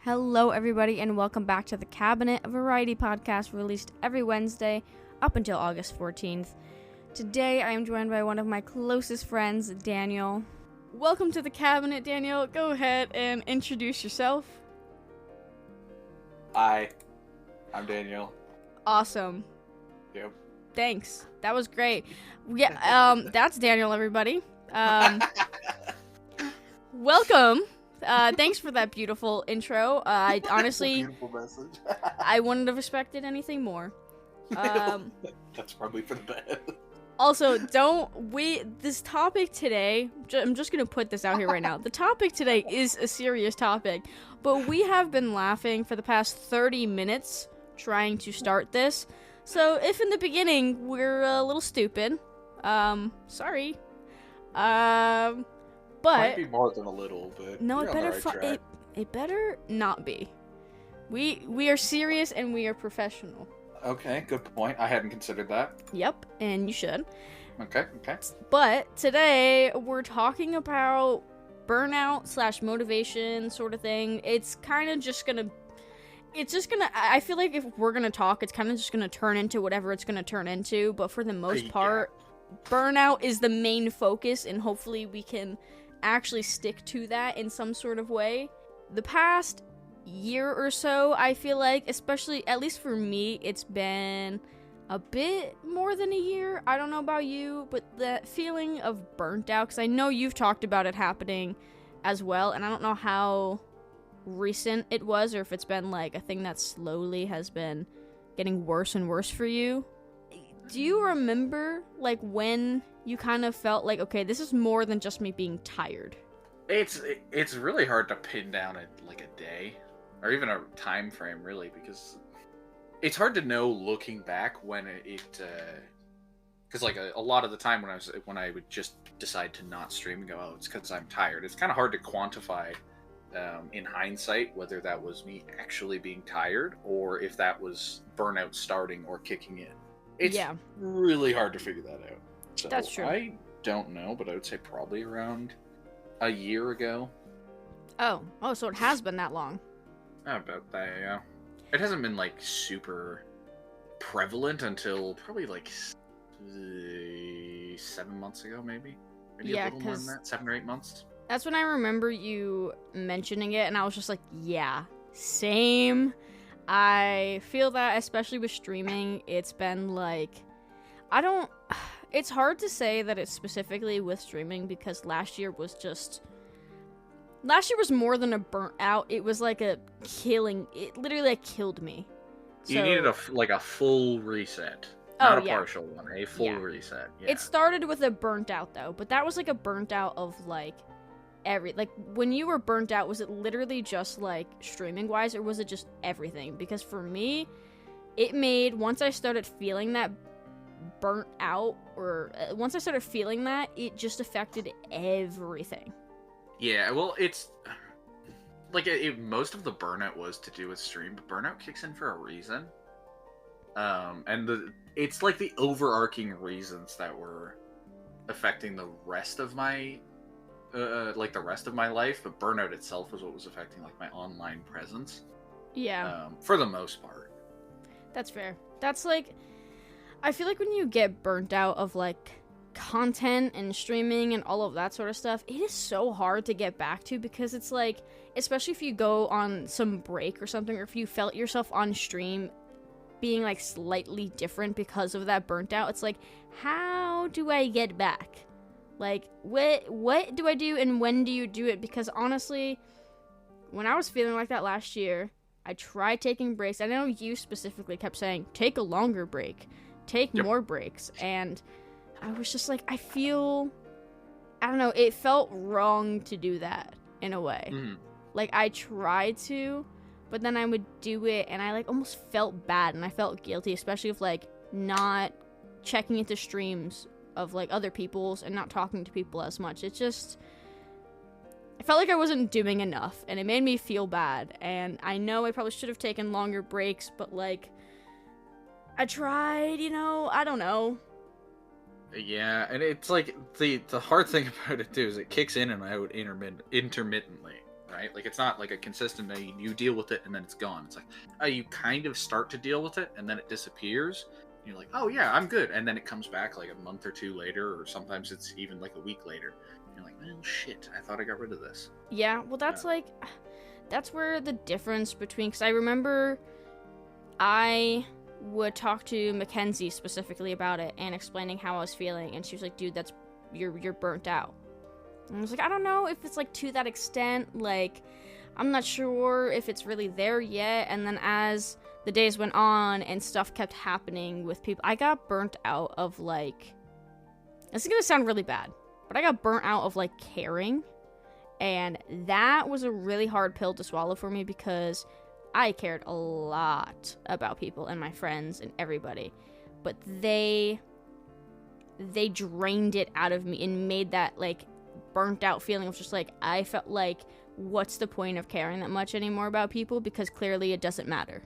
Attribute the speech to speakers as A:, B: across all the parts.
A: Hello, everybody, and welcome back to The Cabinet, a variety podcast released every Wednesday up until August 14th. Today, I am joined by one of my closest friends, Daniel. Welcome to The Cabinet, Daniel. Go ahead and introduce yourself.
B: Hi, I'm Daniel.
A: Awesome.
B: Yep.
A: Thanks. That was great. Yeah, that's Daniel, everybody. Welcome. Thanks for that beautiful intro. I honestly,
B: beautiful message.
A: I wouldn't have expected anything more.
B: That's probably for the best.
A: Also, this topic today, I'm just gonna put this out here right now. The topic today is a serious topic, but we have been laughing for the past 30 minutes trying to start this. So if in the beginning we're a little stupid, sorry. But
B: Might be more than a little, but
A: no,
B: you're
A: it
B: on the
A: better
B: right track.
A: it better not be. We are serious and we are professional.
B: Okay, good point. I hadn't considered that.
A: Yep, and you should.
B: Okay.
A: But today we're talking about burnout / motivation sort of thing. It's kind of just gonna. I feel like if we're gonna talk, it's kind of just gonna turn into whatever it's gonna turn into. But for the most part, burnout is the main focus, and hopefully we can actually stick to that in some sort of way. The past year or so, I feel like, especially at least for me, it's been a bit more than a year. I don't know about you, but that feeling of burnt out, because I know you've talked about it happening as well, and I don't know how recent it was, or if it's been like a thing that slowly has been getting worse and worse for you. Do you remember like when you kind of felt like, okay, this is more than just me being tired?
B: It's really hard to pin down like a day or even a time frame, really, because it's hard to know looking back when because like a lot of the time when I would just decide to not stream and go, oh, it's because I'm tired. It's kind of hard to quantify in hindsight whether that was me actually being tired or if that was burnout starting or kicking in. It's really hard to figure that out. So
A: that's true.
B: I don't know, but I would say probably around a year ago.
A: Oh, so it has been that long.
B: About that, yeah. It hasn't been like super prevalent until probably 7 months ago, maybe a little more than that, 7 or 8 months.
A: That's when I remember you mentioning it, and I was just like, yeah, same. I feel that, especially with streaming, it's been like, it's hard to say that it's specifically with streaming, because last year was more than a burnt out. It was like it literally killed me.
B: You needed a full reset. Not a partial one, a full reset. Yeah.
A: It started with a burnt out though, but that was like a burnt out of when you were burnt out, was it literally just like streaming wise, or was it just everything? Because for me, once I started feeling that burnt out, once I started feeling that, it just affected everything. Yeah,
B: well, it's like most of the burnout was to do with stream, but burnout kicks in for a reason. And it's like the overarching reasons that were affecting the rest of my the rest of my life, but burnout itself was what was affecting like my online presence.
A: Yeah.
B: For the most part.
A: That's fair. That's like, I feel like when you get burnt out of like content and streaming and all of that sort of stuff, it is so hard to get back to, because it's like, especially if you go on some break or something, or if you felt yourself on stream being like slightly different because of that burnt out, it's like, how do I get back? Like, what do I do, and when do you do it? Because honestly, when I was feeling like that last year, I tried taking breaks. I know you specifically kept saying, take a longer break, take more breaks, and I was just like, I don't know, it felt wrong to do that, in a way. Mm-hmm. Like, I tried to, but then I would do it, and I like almost felt bad, and I felt guilty, especially with like not checking into streams of like other people's and not talking to people as much. It felt like I wasn't doing enough, and it made me feel bad. And I know I probably should have taken longer breaks, but like, I tried, I don't know.
B: Yeah, and it's like the hard thing about it too is it kicks in and out intermittently. right? Like, it's not like a consistent thing. You deal with it and then it's gone. It's like, you kind of start to deal with it and then it disappears. And you're like, oh yeah, I'm good. And then it comes back like a month or two later, or sometimes it's even like a week later. And you're like, oh shit, I thought I got rid of this.
A: Yeah, well, that's that's where the difference between, because I remember I would talk to Mackenzie specifically about it and explaining how I was feeling, and she was like, dude, you're burnt out. And I was like, I don't know if it's like to that extent, like I'm not sure if it's really there yet. And then as the days went on and stuff kept happening with people, I got burnt out of like, this is gonna sound really bad, but I got burnt out of like caring. And that was a really hard pill to swallow for me, because I cared a lot about people and my friends and everybody, but they drained it out of me and made that like burnt out feeling of just like, I felt like, what's the point of caring that much anymore about people, because clearly it doesn't matter.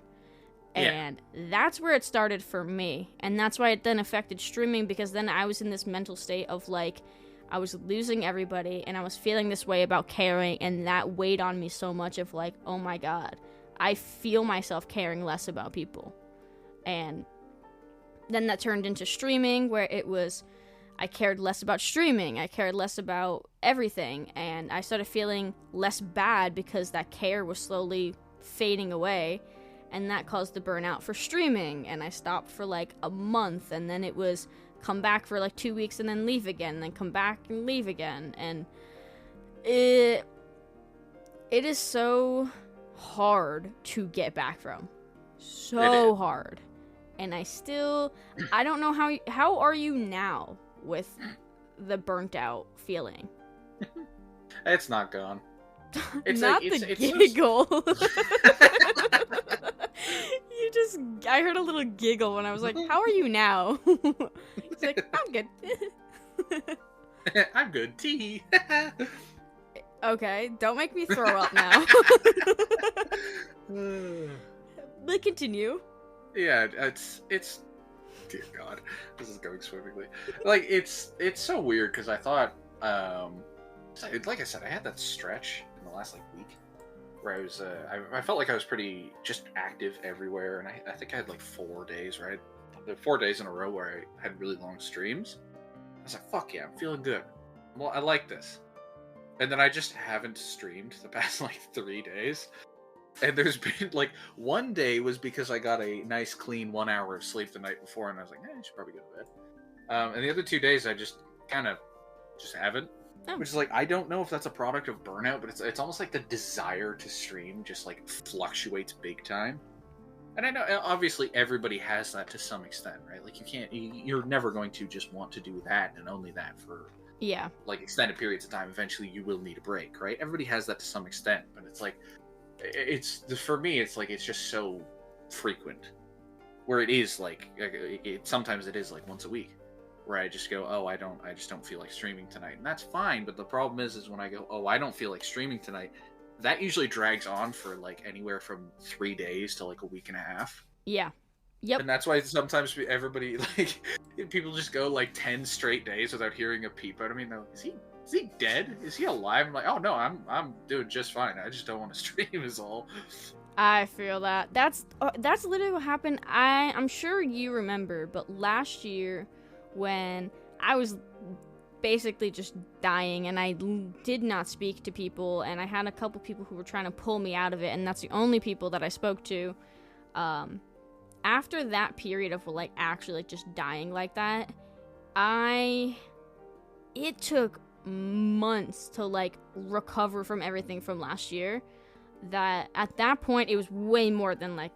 A: Yeah. And that's where it started for me, and that's why it then affected streaming, because then I was in this mental state of like, I was losing everybody, and I was feeling this way about caring, and that weighed on me so much of like, oh my god, I feel myself caring less about people. And then that turned into streaming, where it was, I cared less about streaming, I cared less about everything, and I started feeling less bad because that care was slowly fading away, and that caused the burnout for streaming. And I stopped for like a month, and then it was come back for like 2 weeks and then leave again, and then come back and leave again. And it is so hard to get back from. So hard. And I don't know how are you now with the burnt out feeling?
B: It's not gone. It's
A: not
B: like,
A: the giggle. I heard a little giggle when I was like, how are you now? He's like, I'm good.
B: I'm good. Tea.
A: Okay, don't make me throw up now. But continue.
B: Yeah, it's dear God, this is going swimmingly. Like, it's so weird, because I thought, like I said, I had that stretch in the last like week where I was, I felt like I was pretty just active everywhere, and I think I had like 4 days, right? 4 days in a row where I had really long streams. I was like, fuck yeah, I'm feeling good. Well, I like this. And then I just haven't streamed the past like 3 days. And there's been like one day was because I got a nice clean 1 hour of sleep the night before, and I was like, I should probably go to bed. And the other 2 days I just kind of just haven't. Oh. Which is like, I don't know if that's a product of burnout, but it's almost like the desire to stream just like fluctuates big time. And I know obviously everybody has that to some extent, right? Like you're never going to just want to do that and only that for like extended periods of time. Eventually you will need a break, right? Everybody has that to some extent, but it's like, for me, it's like, it's just so frequent where it is like, sometimes it is like once a week where I just go, I just don't feel like streaming tonight. And that's fine. But the problem is when I go, I don't feel like streaming tonight, that usually drags on for like anywhere from 3 days to like a week and a half.
A: Yeah. Yep.
B: And that's why sometimes everybody, like, people just go like 10 straight days without hearing a peep out of me. No, is he dead? Is he alive? I'm like, oh no, I'm doing just fine. I just don't want to stream is all.
A: I feel that. That's literally what happened. I'm sure you remember, but last year when I was basically just dying and I did not speak to people, and I had a couple people who were trying to pull me out of it, and that's the only people that I spoke to. After that period of like actually like just dying like that, it took months to like recover from everything from last year. That at that point it was way more than like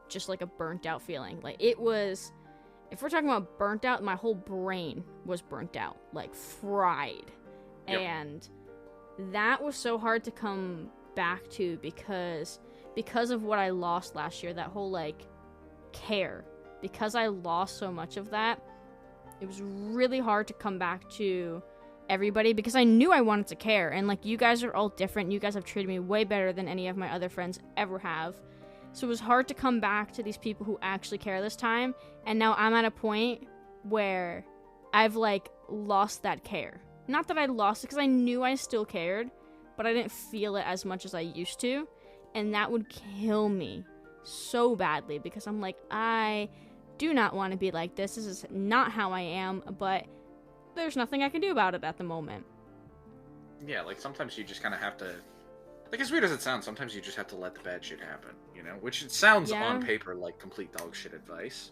A: just like a burnt out feeling. Like it was, if we're talking about burnt out, my whole brain was burnt out, like fried. Yep. And that was so hard to come back to because of what I lost last year, that whole like care. Because I lost so much of that, it was really hard to come back to everybody, because I knew I wanted to care, and like, you guys are all different. You guys have treated me way better than any of my other friends ever have. So it was hard to come back to these people who actually care this time, and now I'm at a point where I've like lost that care. Not that I lost it, because I knew I still cared, but I didn't feel it as much as I used to. And that would kill me so badly because I'm like, I do not want to be like this. This is not how I am, but there's nothing I can do about it at the moment.
B: Yeah, like sometimes you just kind of have to, like as weird as it sounds, sometimes you just have to let the bad shit happen, you know? Which it sounds on paper like complete dog shit advice.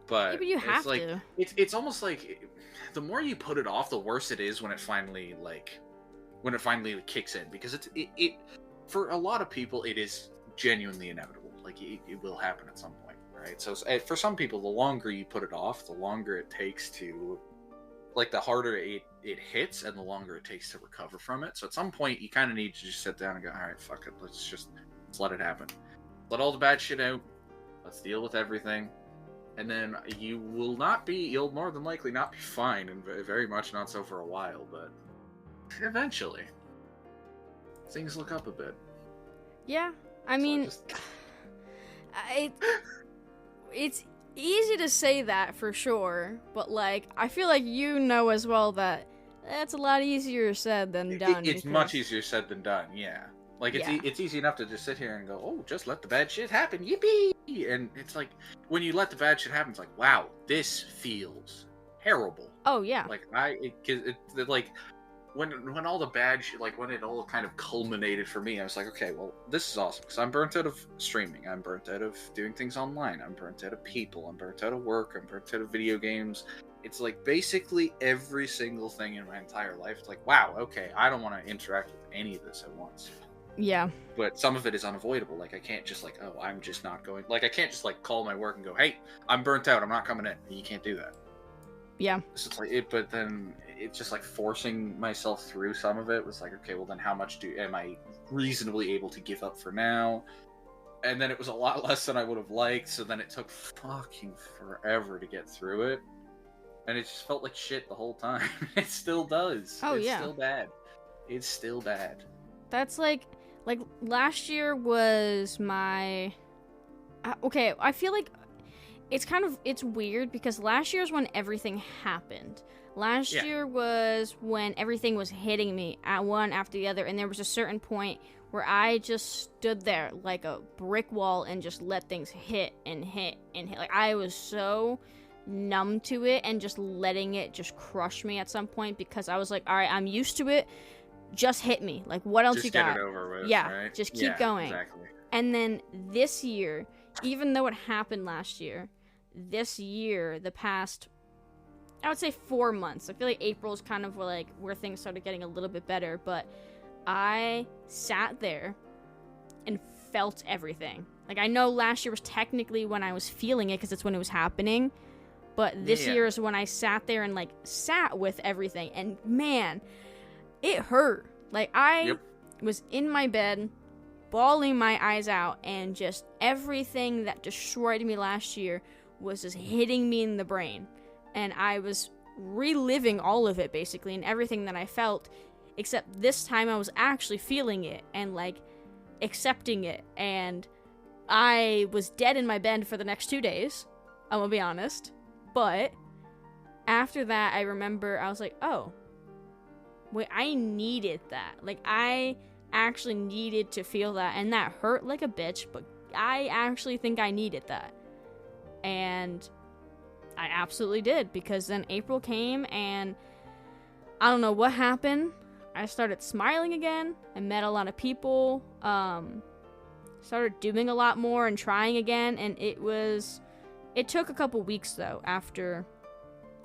B: But,
A: yeah, but you have to.
B: It's almost like the more you put it off, the worse it is when it finally kicks in, because it for a lot of people it is genuinely inevitable. Like it will happen at some point, right? So for some people, the longer you put it off, the longer it takes to, like, the harder it hits and the longer it takes to recover from it. So at some point you kind of need to just sit down and go, all right, fuck it, let's let it happen, let all the bad shit out, let's deal with everything. And then you'll more than likely not be fine, and very much not so for a while, but eventually things look up a bit.
A: Yeah, I mean, it's easy to say that for sure, but like, I feel like you know as well that that's a lot easier said than done.
B: It's much easier said than done, yeah. Like, it's easy enough to just sit here and go, oh, just let the bad shit happen, yippee! And it's like, when you let the bad shit happen, it's like, wow, this feels terrible.
A: Oh, yeah.
B: Like, when all the bad shit, like, when it all kind of culminated for me, I was like, okay, well, this is awesome, because I'm burnt out of streaming, I'm burnt out of doing things online, I'm burnt out of people, I'm burnt out of work, I'm burnt out of video games. It's like, basically every single thing in my entire life, it's like, wow, okay, I don't want to interact with any of this at once.
A: Yeah. But
B: some of it is unavoidable. Like, I can't just, like, oh, I'm just not going. Like, I can't just, like, call my work and go, hey, I'm burnt out, I'm not coming in. You can't do that.
A: Yeah.
B: So it's like, but then it's just, like, forcing myself through some of it was like, okay, well, then how much am I reasonably able to give up for now? And then it was a lot less than I would have liked, so then it took fucking forever to get through it. And it just felt like shit the whole time. It still does.
A: Oh,
B: it's
A: yeah.
B: It's still bad. It's still bad.
A: That's like last year was my okay, I feel like it's weird because last year is when everything happened. Last year was when everything was hitting me at one after the other, and there was a certain point where I just stood there like a brick wall and just let things hit and hit and hit. Like, I was so numb to it and just letting it just crush me at some point because I was like, all right, I'm used to it. Just hit me. Like, what else you got?
B: Just get it over with,
A: yeah,
B: right?
A: Just keep going.
B: Exactly.
A: And then this year, even though it happened last year, this year, the past, I would say 4 months. I feel like April is kind of where things started getting a little bit better, but I sat there and felt everything. Like, I know last year was technically when I was feeling it because it's when it was happening, but this year is when I sat there and, like, sat with everything, and man, it hurt. Like, I was in my bed, bawling my eyes out, and just everything that destroyed me last year was just hitting me in the brain. And I was reliving all of it, basically, and everything that I felt, except this time I was actually feeling it and, like, accepting it. And I was dead in my bed for the next 2 days, I'm gonna be honest. But after that, I remember I was like, oh, wait, I needed that. Like, I actually needed to feel that, and that hurt like a bitch, but I actually think I needed that. And I absolutely did, because then April came, and I don't know what happened. I started smiling again. I met a lot of people, started doing a lot more and trying again, and it took a couple weeks, though, after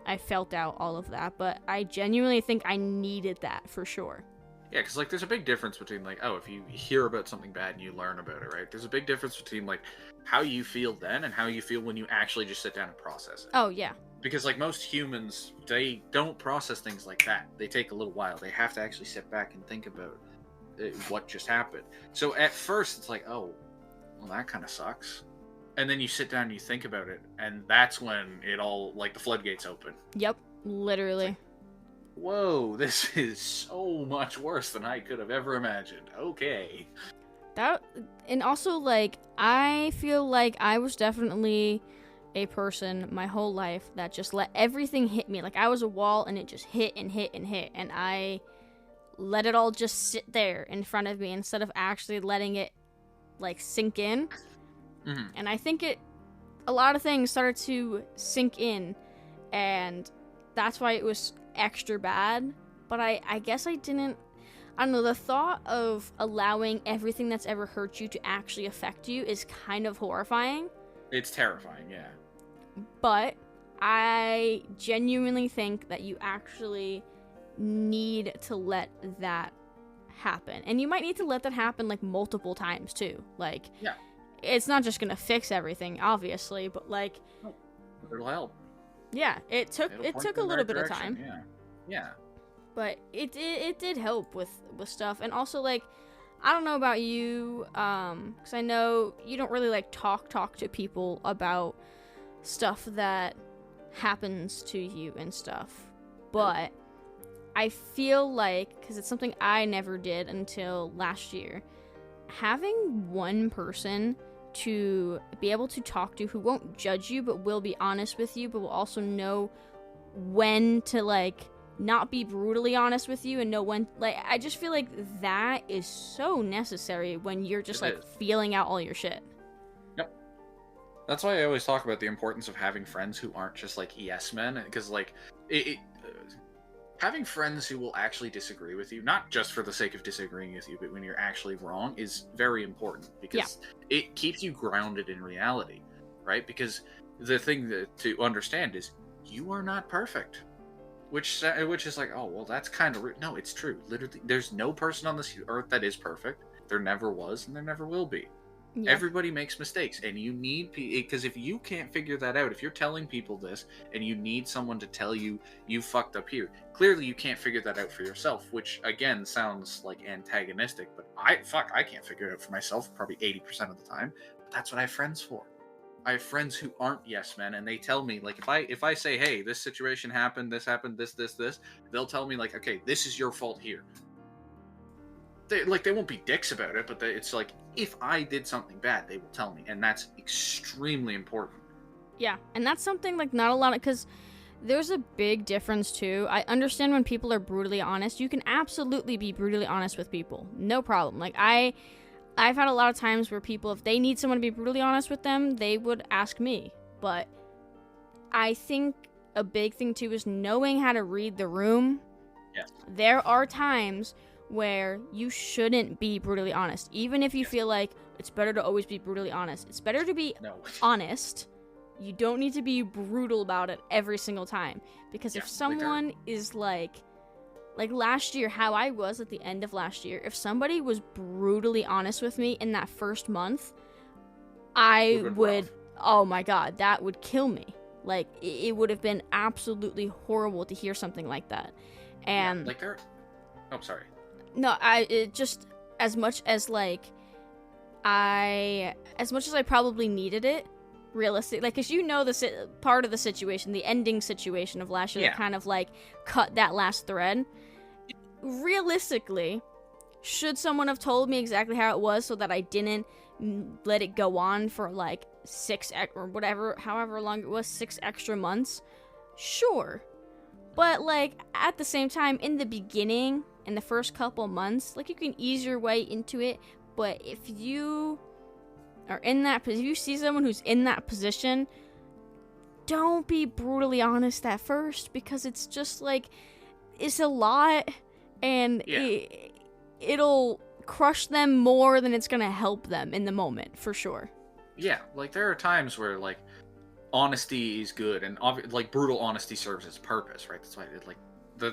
A: I felt out all of that, but I genuinely think I needed that for sure.
B: Yeah, because, like, there's a big difference between, like, oh, if you hear about something bad and you learn about it, right? There's a big difference between, like, how you feel then and how you feel when you actually just sit down and process it.
A: Oh, yeah.
B: Because, like, most humans, they don't process things like that. They take a little while. They have to actually sit back and think about what just happened. So at first, it's like, oh, well, that kind of sucks. And then you sit down and you think about it, and that's when it all, like, the floodgates open.
A: Yep, literally.
B: Like, whoa, this is so much worse than I could have ever imagined. Okay.
A: And also, like, I feel like I was definitely a person my whole life that just let everything hit me. Like, I was a wall, and it just hit and hit and hit, and I let it all just sit there in front of me instead of actually letting it, like, sink in.
B: Mm-hmm.
A: And I think a lot of things started to sink in, and that's why it was extra bad. But I guess I don't know, the thought of allowing everything that's ever hurt you to actually affect you is kind of horrifying.
B: It's terrifying, yeah.
A: But I genuinely think that you actually need to let that happen. And you might need to let that happen, like, multiple times, too. Like,
B: yeah.
A: It's not just gonna fix everything, obviously, but, like...
B: It'll help.
A: Yeah, it took a little bit of time.
B: Yeah.
A: But it did help with stuff. And also, like, I don't know about you, because I know you don't really, like, talk to people about stuff that happens to you and stuff. But I feel like, because it's something I never did until last year, having one person to be able to talk to who won't judge you but will be honest with you, but will also know when to, like, not be brutally honest with you and know when, like, I just feel like that is so necessary when you're just, like, feeling out all your shit.
B: Yep. That's why I always talk about the importance of having friends who aren't just, like, yes men, because, like, having friends who will actually disagree with you, not just for the sake of disagreeing with you, but when you're actually wrong, is very important, because it keeps you grounded in reality, right? Because the thing to understand is you are not perfect, which is like, oh, well, that's kind of no, it's true. Literally, there's no person on this earth that is perfect. There never was, and there never will be. Yeah. Everybody makes mistakes, and you need because if you can't figure that out, if you're telling people this and you need someone to tell you you fucked up here, clearly you can't figure that out for yourself, which again sounds like antagonistic, but I can't figure it out for myself probably 80% of the time. But that's what I have friends for. I have friends who aren't yes men, and they tell me, like, if I say, hey, this situation happened, this, they'll tell me, like, okay, this is your fault here. They won't be dicks about it, but it's like, if I did something bad, they will tell me, and that's extremely important.
A: Yeah, and that's something, like, not a lot of, because there's a big difference, too. I understand when people are brutally honest. You can absolutely be brutally honest with people. No problem. Like, I've had a lot of times where people, if they need someone to be brutally honest with them, they would ask me. But I think a big thing, too, is knowing how to read the room.
B: Yes.
A: There are times where you shouldn't be brutally honest. Even if you feel like it's better to always be brutally honest. It's better to be honest. You don't need to be brutal about it every single time. Because if someone is like last year, how I was at the end of last year, if somebody was brutally honest with me in that first month, I would, oh my god, that would kill me. Like, it would have been absolutely horrible to hear something like that. And
B: sorry.
A: No, it just, as much as I probably needed it, realistic, like, because you know the part of the situation, the ending situation of last year that kind of, like, cut that last thread. Realistically, should someone have told me exactly how it was so that I didn't let it go on for, like, 6 or whatever, however long it was, 6 extra months? Sure. But, like, at the same time, in the beginning, in the first couple months, like, you can ease your way into it, but if you are in that, if you see someone who's in that position, don't be brutally honest at first, because it's just, like, it's a lot, and it'll crush them more than it's gonna help them in the moment, for sure.
B: Yeah, like, there are times where, like, honesty is good, and like, brutal honesty serves its purpose, right?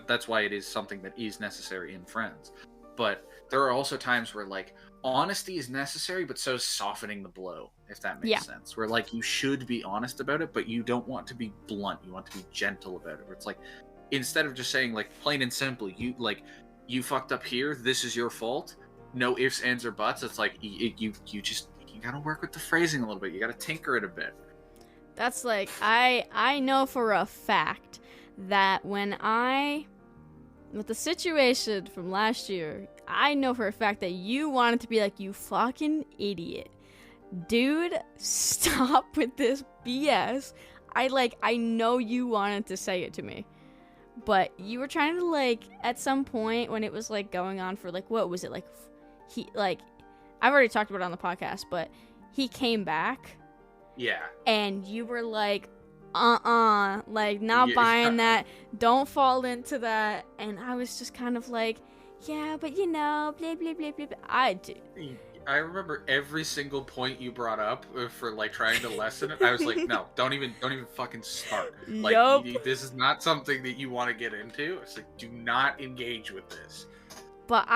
B: That's why it is something that is necessary in friends. But there are also times where, like, honesty is necessary, but so is softening the blow, if that makes sense. Where, like, you should be honest about it, but you don't want to be blunt. You want to be gentle about it. Where it's like, instead of just saying, like, plain and simple, you fucked up here, this is your fault, no ifs, ands, or buts. It's like, you gotta work with the phrasing a little bit. You gotta tinker it a bit.
A: That's like, I know for a fact that with the situation from last year, I know for a fact that you wanted to be like, you fucking idiot. Dude, stop with this BS. I know you wanted to say it to me. but you were trying to, like, at some point when it was, like, going on for, like, what was it, like, I've already talked about it on the podcast, but he came back.
B: Yeah.
A: And you were like, like, not buying that, don't fall into that, and I was just kind of like, yeah, but you know, blah, blah, blah, blah, blah.
B: I remember every single point you brought up for, like, trying to lessen it. I was like, no, don't even fucking start. Like, this is not something that you want to get into. It's like, do not engage with this.
A: But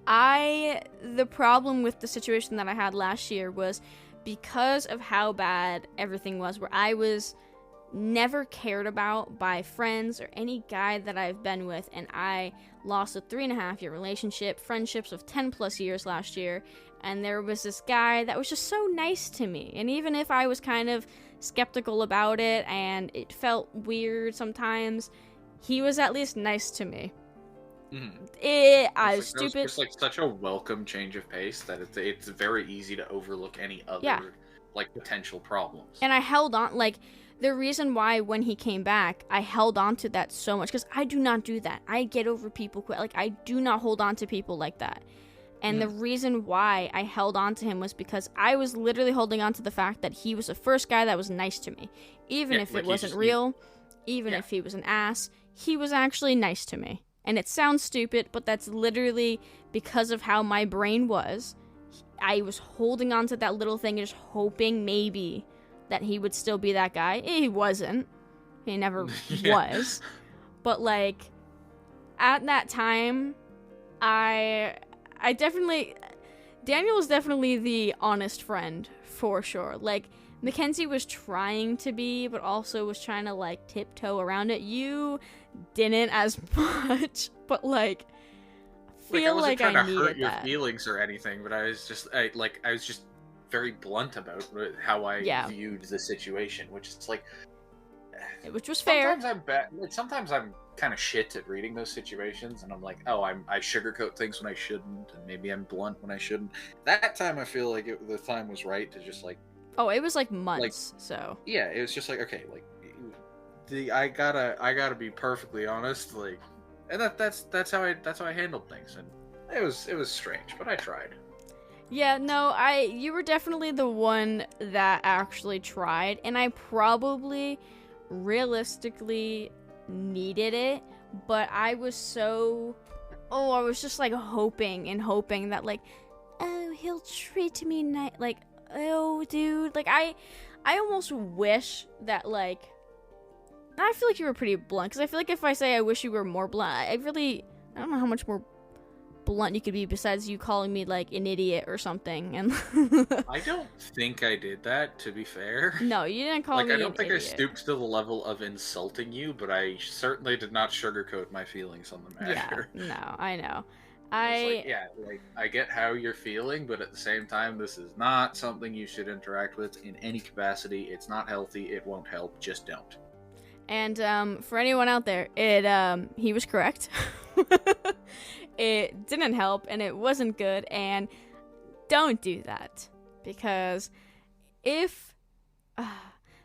A: the problem with the situation that I had last year was because of how bad everything was, where I was never cared about by friends or any guy that I've been with, and I lost a 3.5-year relationship, friendships of 10 plus years last year, and there was this guy that was just so nice to me, and even if I was kind of skeptical about it and it felt weird sometimes, he was at least nice to me. I was stupid.
B: It's like such a welcome change of pace that it's very easy to overlook any other like potential problems.
A: And I held on, like, the reason why when he came back, I held on to that so much, because I do not do that. I get over people quick. Like, I do not hold on to people like that. And the reason why I held on to him was because I was literally holding on to the fact that he was the first guy that was nice to me. Even if it wasn't real, even if he was an ass, he was actually nice to me. And it sounds stupid, but that's literally because of how my brain was. I was holding on to that little thing and just hoping maybe that he would still be that guy. He wasn't. He never was. But, like, at that time, I definitely... Daniel was definitely the honest friend, for sure. Like, Mackenzie was trying to be, but also was trying to, like, tiptoe around it. You didn't as much, but, like, feel like I needed that. I wasn't trying to hurt your
B: feelings or anything, but I was just very blunt about how I viewed the situation, which is like...
A: Which was fair.
B: Sometimes I'm bad. Like, sometimes I'm kind of shit at reading those situations, and I'm like, oh, I sugarcoat things when I shouldn't, and maybe I'm blunt when I shouldn't. That time, I feel like the time was right to just, like...
A: Oh, it was like months, so...
B: Yeah, it was just like, okay, like, I gotta be perfectly honest, like, and that's how I handled things, and it was strange, but I tried.
A: Yeah, no, you were definitely the one that actually tried, and I probably realistically needed it, but I was I was just, like, hoping that, like, oh, he'll treat me nice, like, oh, dude, like, I almost wish that, like, I feel like you were pretty blunt, because I feel like if I say I wish you were more blunt, I don't know how much more blunt you could be besides you calling me, like, an idiot or something. And
B: I don't think I did that, to be fair.
A: No, you didn't call me an idiot.
B: I don't think I stooped to the level of insulting you, but I certainly did not sugarcoat my feelings on the matter.
A: Yeah, no, I know.
B: I get how you're feeling, but at the same time, this is not something you should interact with in any capacity. It's not healthy. It won't help. Just don't.
A: And for anyone out there, he was correct. It didn't help, and it wasn't good, and don't do that. Because if...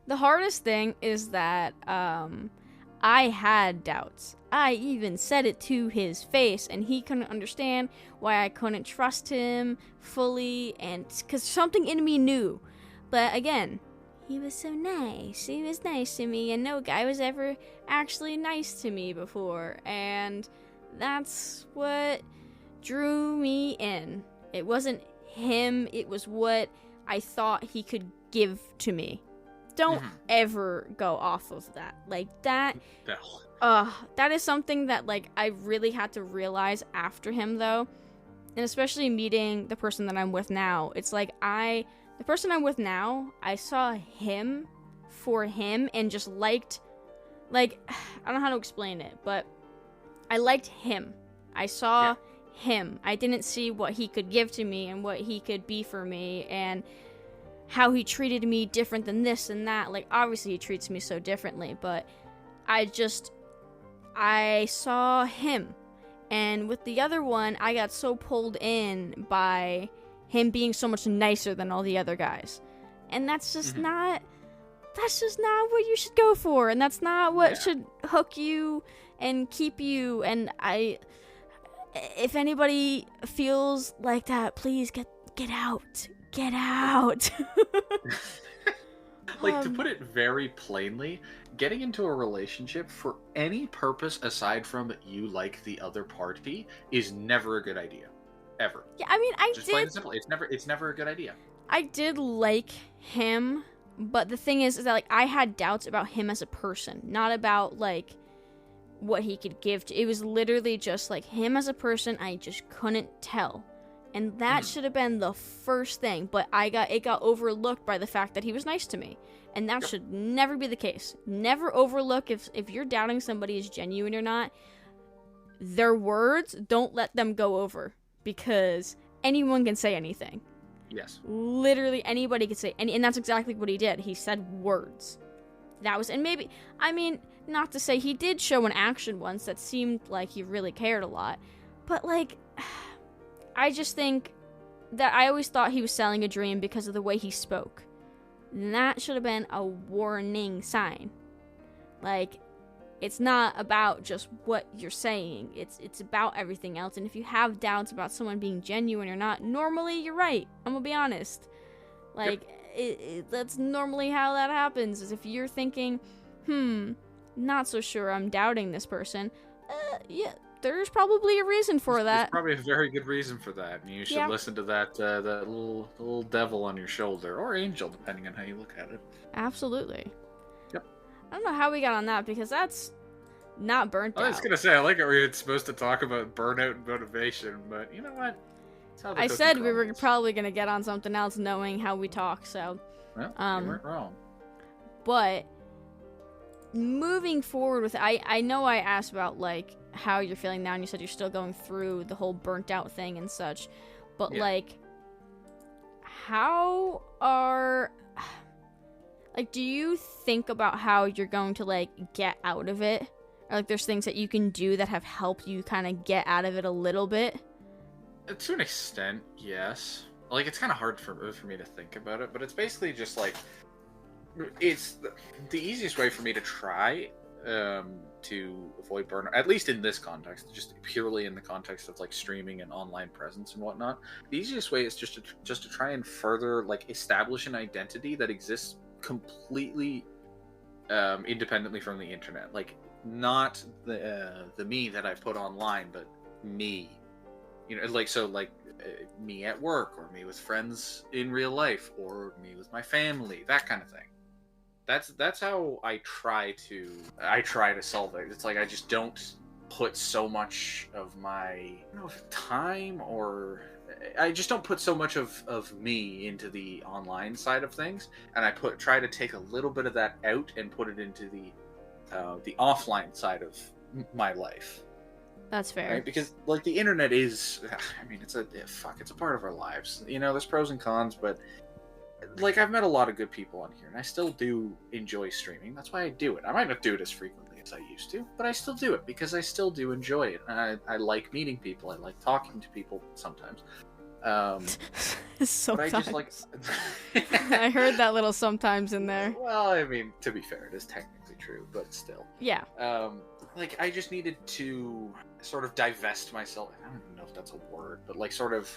A: the hardest thing is that I had doubts. I even said it to his face, and he couldn't understand why I couldn't trust him fully, and because something in me knew. But again, he was so nice. He was nice to me, and no guy was ever actually nice to me before, and that's what drew me in. It wasn't him, it was what I thought he could give to me. Don't ever go off of that. Like, that... that is something that, like, I really had to realize after him, though. And especially meeting the person that I'm with now. It's like, the person I'm with now, I saw him for him and just liked... Like, I don't know how to explain it, but I liked him. I saw him. I didn't see what he could give to me and what he could be for me and how he treated me different than this and that. Like, obviously he treats me so differently, but I saw him. And with the other one, I got so pulled in by him being so much nicer than all the other guys. And that's just not that's just not what you should go for, and that's not what should hook you and keep you. And if anybody feels like that, please get out.
B: Like, to put it very plainly, getting into a relationship for any purpose aside from you like the other party is never a good idea. Ever.
A: Yeah, I mean,
B: Just plain and simple. It's never a good idea.
A: I did like him, but the thing is that, like, I had doubts about him as a person, not about, like, what he could give to. It was literally just, like, him as a person, I just couldn't tell. And that should have been the first thing, but it got overlooked by the fact that he was nice to me. And that should never be the case. Never overlook if you're doubting somebody is genuine or not. Their words, don't let them go over, because anyone can say anything.
B: Yes.
A: Literally anybody could say and that's exactly what he did. He said words. And maybe, I mean, not to say he did show an action once that seemed like he really cared a lot, but, like, I just think that I always thought he was selling a dream because of the way he spoke. And that should have been a warning sign. Like, it's not about just what you're saying. It's about everything else. And if you have doubts about someone being genuine or not, normally you're right. I'm gonna be honest. Like, that's normally how that happens. Is if you're thinking, not so sure I'm doubting this person. Yeah, there's probably a reason for that.
B: There's probably a very good reason for that. And you should listen to that little devil on your shoulder, or angel, depending on how you look at it.
A: Absolutely.
B: Yep.
A: I don't know how we got on that, because that's not burnt out.
B: I was gonna say, I like it. We were supposed to talk about burnout and motivation, but you know what?
A: I said we were probably gonna get on something else, knowing how we talk. So,
B: well, you weren't wrong.
A: But moving forward with, I know I asked about, like, how you're feeling now, and you said you're still going through the whole burnt out thing and such. But like, how are, like, do you think about how you're going to, like, get out of it? Or, like, there's things that you can do that have helped you kind of get out of it a little bit?
B: To an extent, yes. Like, it's kind of hard for me to think about it, but it's basically just, like, it's the easiest way for me to try to avoid burnout, at least in this context, just purely in the context of, like, streaming and online presence and whatnot. The easiest way is just to try and further, like, establish an identity that exists completely independently from the internet. Like, not the me that I put online, but me. You know, like, so, like, me at work, or me with friends in real life, or me with my family, that kind of thing. That's how I try to solve it. It's like, I just don't put so much of my, I don't know if time, or I just don't put so much of me into the online side of things, and I try to take a little bit of that out and put it into the offline side of my life.
A: That's fair.
B: Right? Because, like, the internet is, I mean, it's a part of our lives. You know, there's pros and cons, but, like, I've met a lot of good people on here, and I still do enjoy streaming. That's why I do it. I might not do it as frequently as I used to, but I still do it because I still do enjoy it. I like meeting people. I like talking to people sometimes.
A: Sometimes.
B: But I just, like...
A: I heard that little sometimes in there.
B: Well, I mean, to be fair, it is technically true, but still.
A: Yeah.
B: Like, I just needed to sort of divest myself. I don't even know if that's a word, but, like, sort of...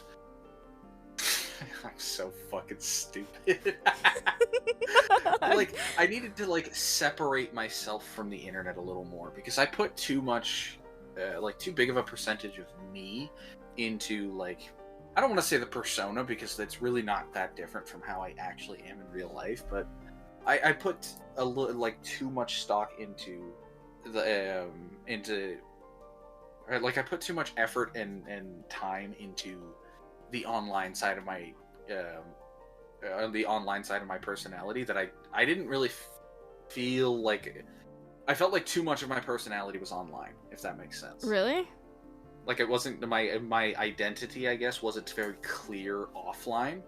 B: I'm so fucking stupid. Like, I needed to, like, separate myself from the internet a little more, because I put too much, like, too big of a percentage of me into, like... I don't want to say the persona, because that's really not that different from how I actually am in real life, but I put a little, like, too much stock into the like, I put too much effort and time into the online side of my personality that I didn't really feel like... I felt like too much of my personality was online, if that makes sense.
A: Really?
B: Like, it wasn't my identity, I guess, wasn't very clear offline,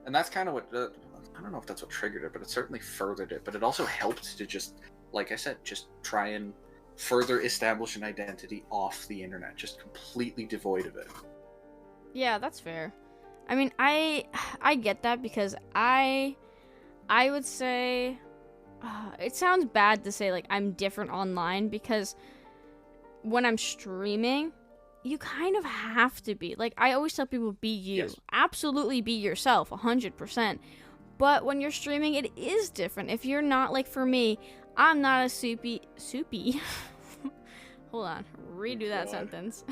B: and that's kind of what I don't know if that's what triggered it, but it certainly furthered it. But it also helped to just, like I said, just try and further establish an identity off the internet, just completely devoid of it.
A: Yeah, that's fair. I mean, I get that, because I would say it sounds bad to say like I'm different online, because when I'm streaming, you kind of have to be. Like, I always tell people, be you.
B: Yes.
A: Absolutely be yourself, 100%. But when you're streaming, it is different. If you're not, like, for me, I'm not a soupy... Hold on. Redo that sentence.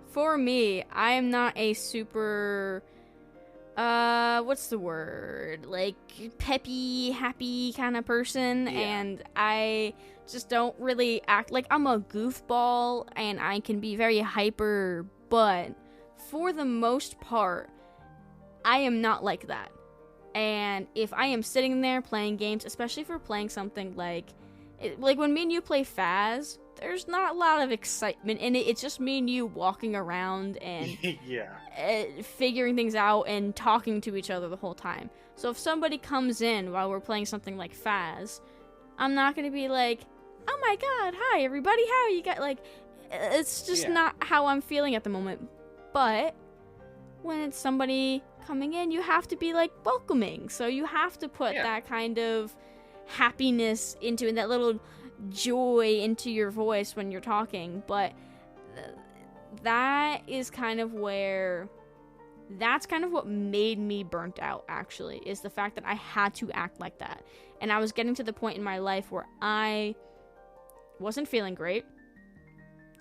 A: For me, I am not a super... what's the word? Like, peppy, happy kind of person.
B: Yeah.
A: And I just don't really act like I'm a goofball, and I can be very hyper, but for the most part, I am not like that. And if I am sitting there playing games, especially if we're playing something like when me and you play Faz, there's not a lot of excitement in it. It's just me and you walking around and figuring things out and talking to each other the whole time. So if somebody comes in while we're playing something like Faz, I'm not going to be like, oh my god, hi everybody, how you got, like, it's just not how I'm feeling at the moment. But when it's somebody coming in, you have to be, like, welcoming. So you have to put that kind of happiness into it, that little joy into your voice when you're talking. But that is kind of where... That's kind of what made me burnt out, actually, is the fact that I had to act like that. And I was getting to the point in my life where I wasn't feeling great,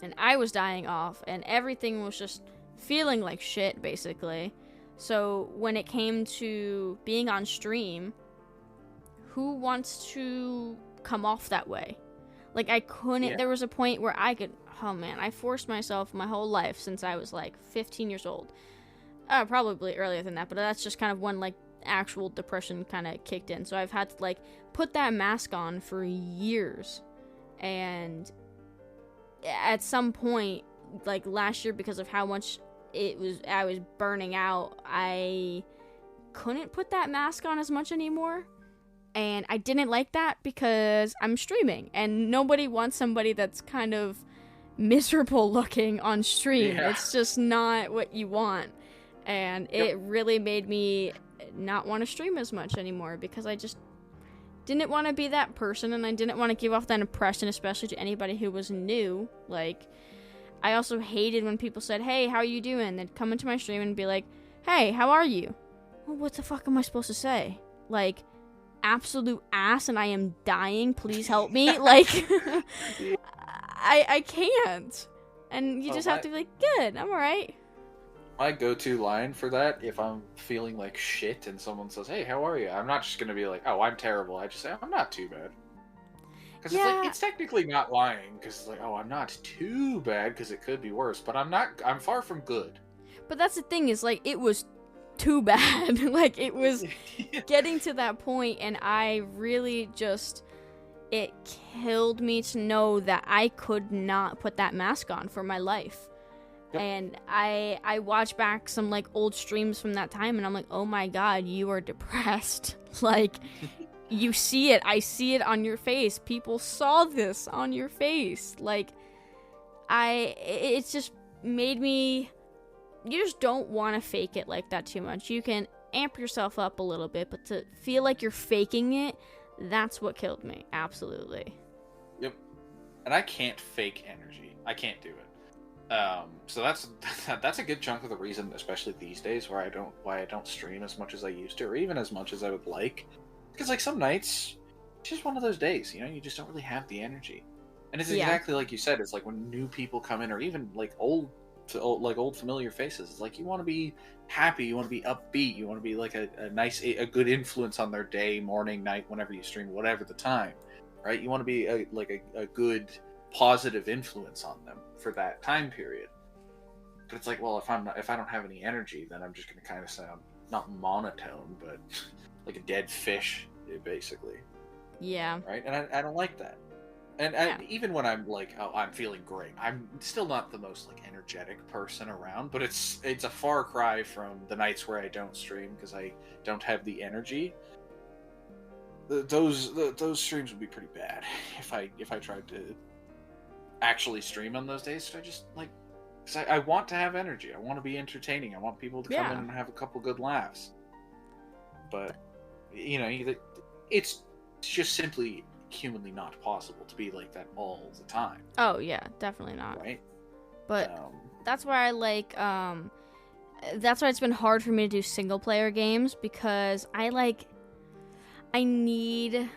A: and I was dying off, and everything was just feeling like shit, basically. So when it came to being on stream, who wants to come off that way? Like, I couldn't... There was a point where I could... Oh, man, I forced myself my whole life since I was, like, 15 years old. Probably earlier than that, but that's just kind of when, like, actual depression kind of kicked in. So I've had to, like, put that mask on for years. And at some point, like, last year, because of how much I was burning out, I couldn't put that mask on as much anymore. And I didn't like that because I'm streaming, and nobody wants somebody that's kind of miserable looking on stream. It's just not what you want. And it really made me not want to stream as much anymore, because I just didn't want to be that person, and I didn't want to give off that impression, especially to anybody who was new. Like, I also hated when people said, hey, how are you doing? They'd come into my stream and be like, hey, how are you? Well, what the fuck am I supposed to say? Like, absolute ass and I am dying, please help me. Like, I can't. And you just have to be like, good, I'm alright.
B: My go-to line for that, if I'm feeling like shit and someone says, hey, how are you? I'm not just going to be like, oh, I'm terrible. I just say, I'm not too bad. Because it's like, it's technically not lying, because it's like, oh, I'm not too bad, because it could be worse, but I'm far from good.
A: But that's the thing, is, like, it was too bad. Like, it was getting to that point, and I really just... It killed me to know that I could not put that mask on for my life. And I watch back some, like, old streams from that time, and I'm like, oh my god, you are depressed. Like, you see it. I see it on your face. People saw this on your face. Like, it's just made me... You just don't want to fake it like that too much. You can amp yourself up a little bit, but to feel like you're faking it, that's what killed me. Absolutely.
B: Yep. And I can't fake energy. I can't do it. So that's a good chunk of the reason, especially these days, why I don't stream as much as I used to, or even as much as I would like. Because, like, some nights, it's just one of those days, you know, you just don't really have the energy. And it's exactly like you said, it's like when new people come in, or even, like, old familiar faces, it's like you want to be happy, you want to be upbeat, you want to be like a good influence on their day, morning, night, whenever you stream, whatever the time, right? You want to be a good positive influence on them for that time period. But it's like, well, if I don't have any energy, then I'm just going to kind of sound not monotone, but like a dead fish, basically. Yeah. Right? And I don't like that. And even when I'm like, oh, I'm feeling great, I'm still not the most, like, energetic person around, but it's a far cry from the nights where I don't stream because I don't have the energy. Those streams would be pretty bad if I tried to actually stream on those days. So I just, like, because I want to have energy. I want to be entertaining. I want people to come in and have a couple good laughs. But it's just simply humanly not possible to be like that all the time.
A: Oh yeah, definitely not.
B: Right?
A: But that's why I like that's why it's been hard for me to do single player games, because I need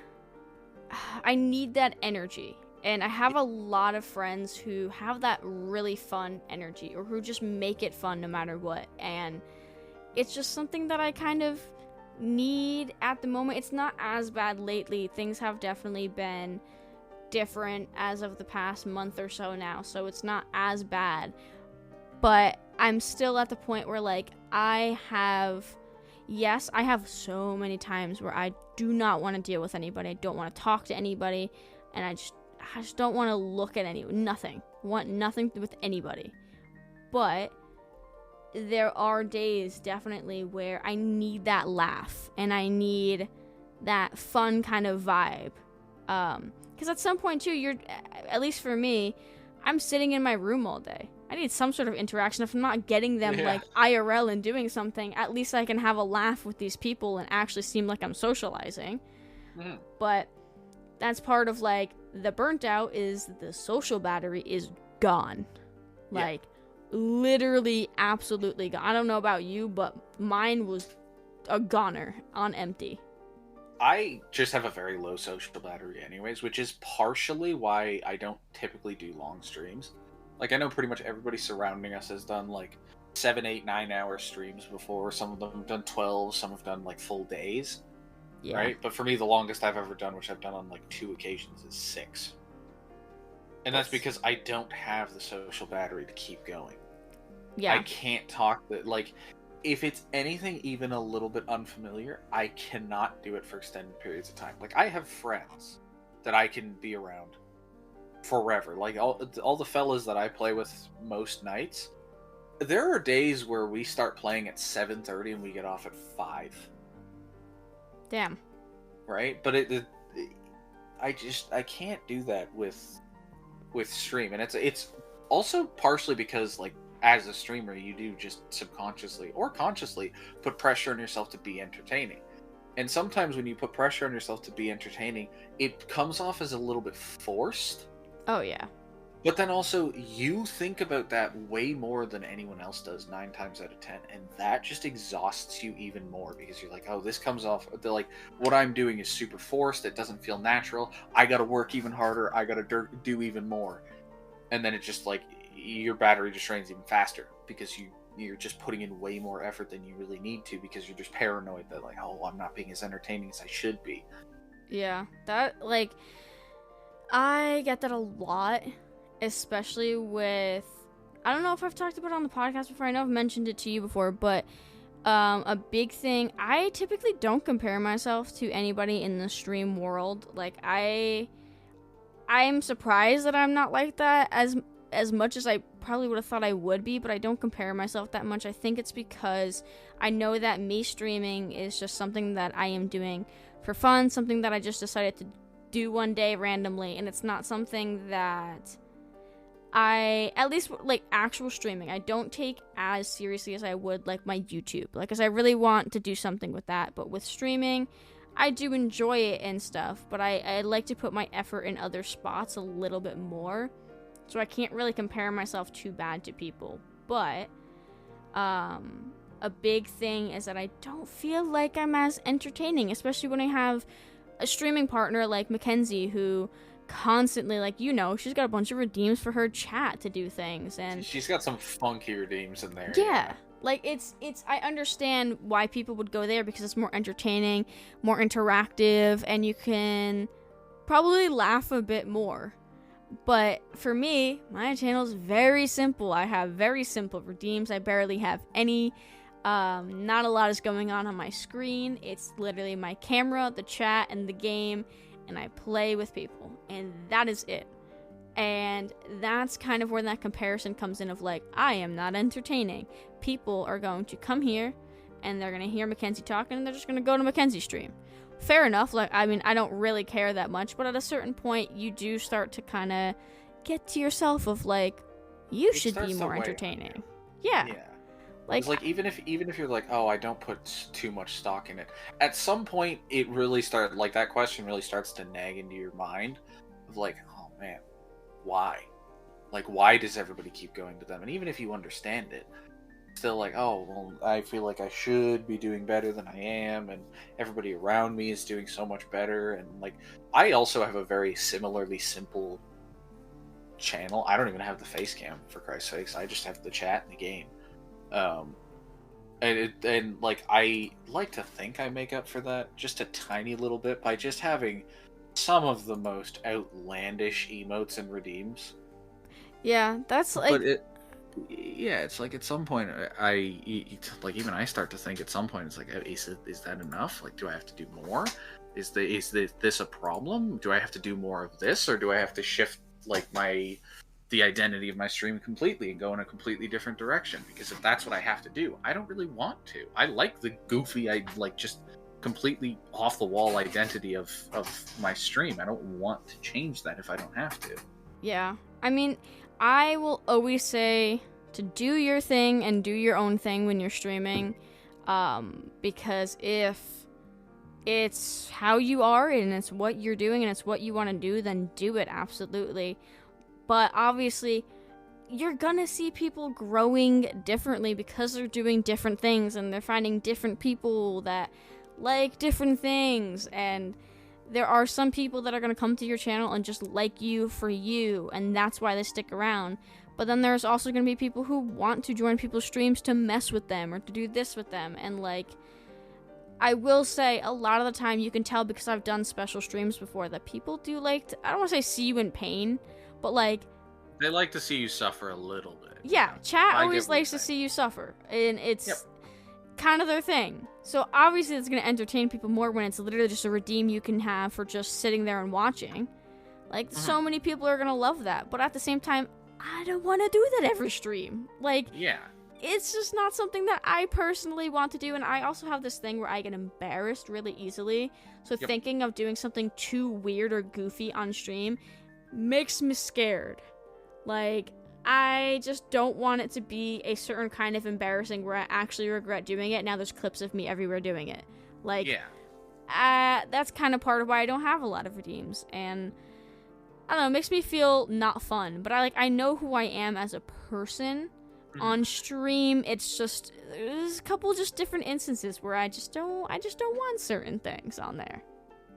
A: that energy. And I have a lot of friends who have that really fun energy, or who just make it fun no matter what. And it's just something that I kind of need at the moment. It's not as bad lately. Things have definitely been different as of the past month or so now, so it's not as bad. But I'm still at the point where, like, I have so many times where I do not want to deal with anybody. I don't want to talk to anybody, and I just don't want to look at nothing. Want nothing with anybody. But there are days definitely where I need that laugh, and I need that fun kind of vibe. Because at some point too, at least for me, I'm sitting in my room all day. I need some sort of interaction. If I'm not getting them like IRL and doing something, at least I can have a laugh with these people and actually seem like I'm socializing.
B: Mm.
A: But that's part of, like, the burnt out is the social battery is gone. Like, literally, absolutely gone. I don't know about you, but mine was a goner on empty.
B: I just have a very low social battery anyways, which is partially why I don't typically do long streams. Like, I know pretty much everybody surrounding us has done, like, 7, 8, 9-hour streams before. Some of them have done 12, some have done, like, full days. Yeah. Right? But for me, the longest I've ever done, which I've done on, like, 2 occasions, is 6. And that's because I don't have the social battery to keep going.
A: Yeah.
B: I can't talk like, if it's anything even a little bit unfamiliar, I cannot do it for extended periods of time. Like, I have friends that I can be around forever. Like, all the fellas that I play with most nights, there are days where we start playing at 7:30 and we get off at 5.
A: Damn.
B: Right? But I can't do that with stream. And it's also partially because, like, as a streamer, you do just subconsciously or consciously put pressure on yourself to be entertaining. And sometimes when you put pressure on yourself to be entertaining, it comes off as a little bit forced.
A: Oh, yeah.
B: But then also, you think about that way more than anyone else does 9 times out of 10. And that just exhausts you even more, because you're like, oh, this comes off, like, what I'm doing is super forced. It doesn't feel natural. I got to work even harder. I got to do even more. And then it just, like, your battery just drains even faster, because you're just putting in way more effort than you really need to, because you're just paranoid that, like, oh, I'm not being as entertaining as I should be.
A: Yeah, that, like, I get that a lot, especially with, I don't know if I've talked about it on the podcast before. I know I've mentioned it to you before, but a big thing, I typically don't compare myself to anybody in the stream world. Like, I'm surprised that I'm not like that as much as I probably would have thought I would be, but I don't compare myself that much. I think it's because I know that me streaming is just something that I am doing for fun, something that I just decided to do one day randomly, and it's not something that at least, like, actual streaming, I don't take as seriously as I would, like, my YouTube. Like, because I really want to do something with that, but with streaming, I do enjoy it and stuff, but I like to put my effort in other spots a little bit more. So I can't really compare myself too bad to people. But a big thing is that I don't feel like I'm as entertaining, especially when I have a streaming partner like Mackenzie, who constantly, like, she's got a bunch of redeems for her chat to do things, and
B: she's got some funky redeems in there.
A: Yeah. Like, it's I understand why people would go there, because it's more entertaining, more interactive, and you can probably laugh a bit more. But for me, my channel is very simple. I have very simple redeems. I barely have any. Not a lot is going on my screen. It's literally my camera, the chat, and the game, and I play with people, and that is it. And that's kind of where that comparison comes in of, like, I am not entertaining. People are going to come here, and they're going to hear Mackenzie talking, and they're just going to go to Mackenzie's stream. Fair enough. Like, I mean, I don't really care that much, but at a certain point, you do start to kind of get to yourself of, like, you should be more entertaining. Yeah. Like,
B: It's like even if you're like, oh, I don't put too much stock in it. At some point, it really starts like that question really starts to nag into your mind of like, oh man, why? Like, why does everybody keep going to them? And even if you understand it, still like, oh, well, I feel like I should be doing better than I am, and everybody around me is doing so much better. And like, I also have a very similarly simple channel. I don't even have the face cam, for Christ's sakes. I just have the chat and the game. Um, and like, I like to think I make up for that just a tiny little bit by just having some of the most outlandish emotes and redeems.
A: yeah, that's like,
B: Yeah, it's like at some point, like even I start to think at some point it's like, is that enough? Like, do I have to do more? Is this a problem? Do I have to do more of this, or do I have to shift like the identity of my stream completely and go in a completely different direction? Because if that's what I have to do, I don't really want to. I like the goofy, I like just completely off the wall identity of my stream. I don't want to change that if I don't have to.
A: yeah. I mean, I will always say to do your thing and do your own thing when you're streaming, because if it's how you are and it's what you're doing and it's what you want to do, then do it, absolutely. But obviously, you're gonna see people growing differently because they're doing different things and they're finding different people that like different things, and there are some people that are going to come to your channel and just like you for you, and that's why they stick around. But then there's also going to be people who want to join people's streams to mess with them or to do this with them. And like, I will say a lot of the time you can tell, because I've done special streams before, that people do like to, I don't want to say see you in pain, but like,
B: They like to see you suffer a little bit.
A: yeah, chat
B: I
A: always
B: get what
A: likes
B: you're
A: to
B: saying.
A: see you suffer, and it's
B: Yep.
A: kind of their thing. So obviously it's going to entertain people more when it's literally just a redeem you can have for just sitting there and watching. Like, so many people are going to love that, but at the same time, I don't want to do that every stream. Like,
B: Yeah.
A: it's just not something that I personally want to do, and I also have this thing where I get embarrassed really easily. So
B: Yep.
A: thinking of doing something too weird or goofy on stream makes me scared. Like, I just don't want it to be a certain kind of embarrassing where I actually regret doing it. Now there's clips of me everywhere doing it. Like,
B: Yeah.
A: that's kind of part of why I don't have a lot of redeems, and I don't know, it makes me feel not fun. But I know who I am as a person. On stream, it's just, there's a couple just different instances where I just don't want certain things on there.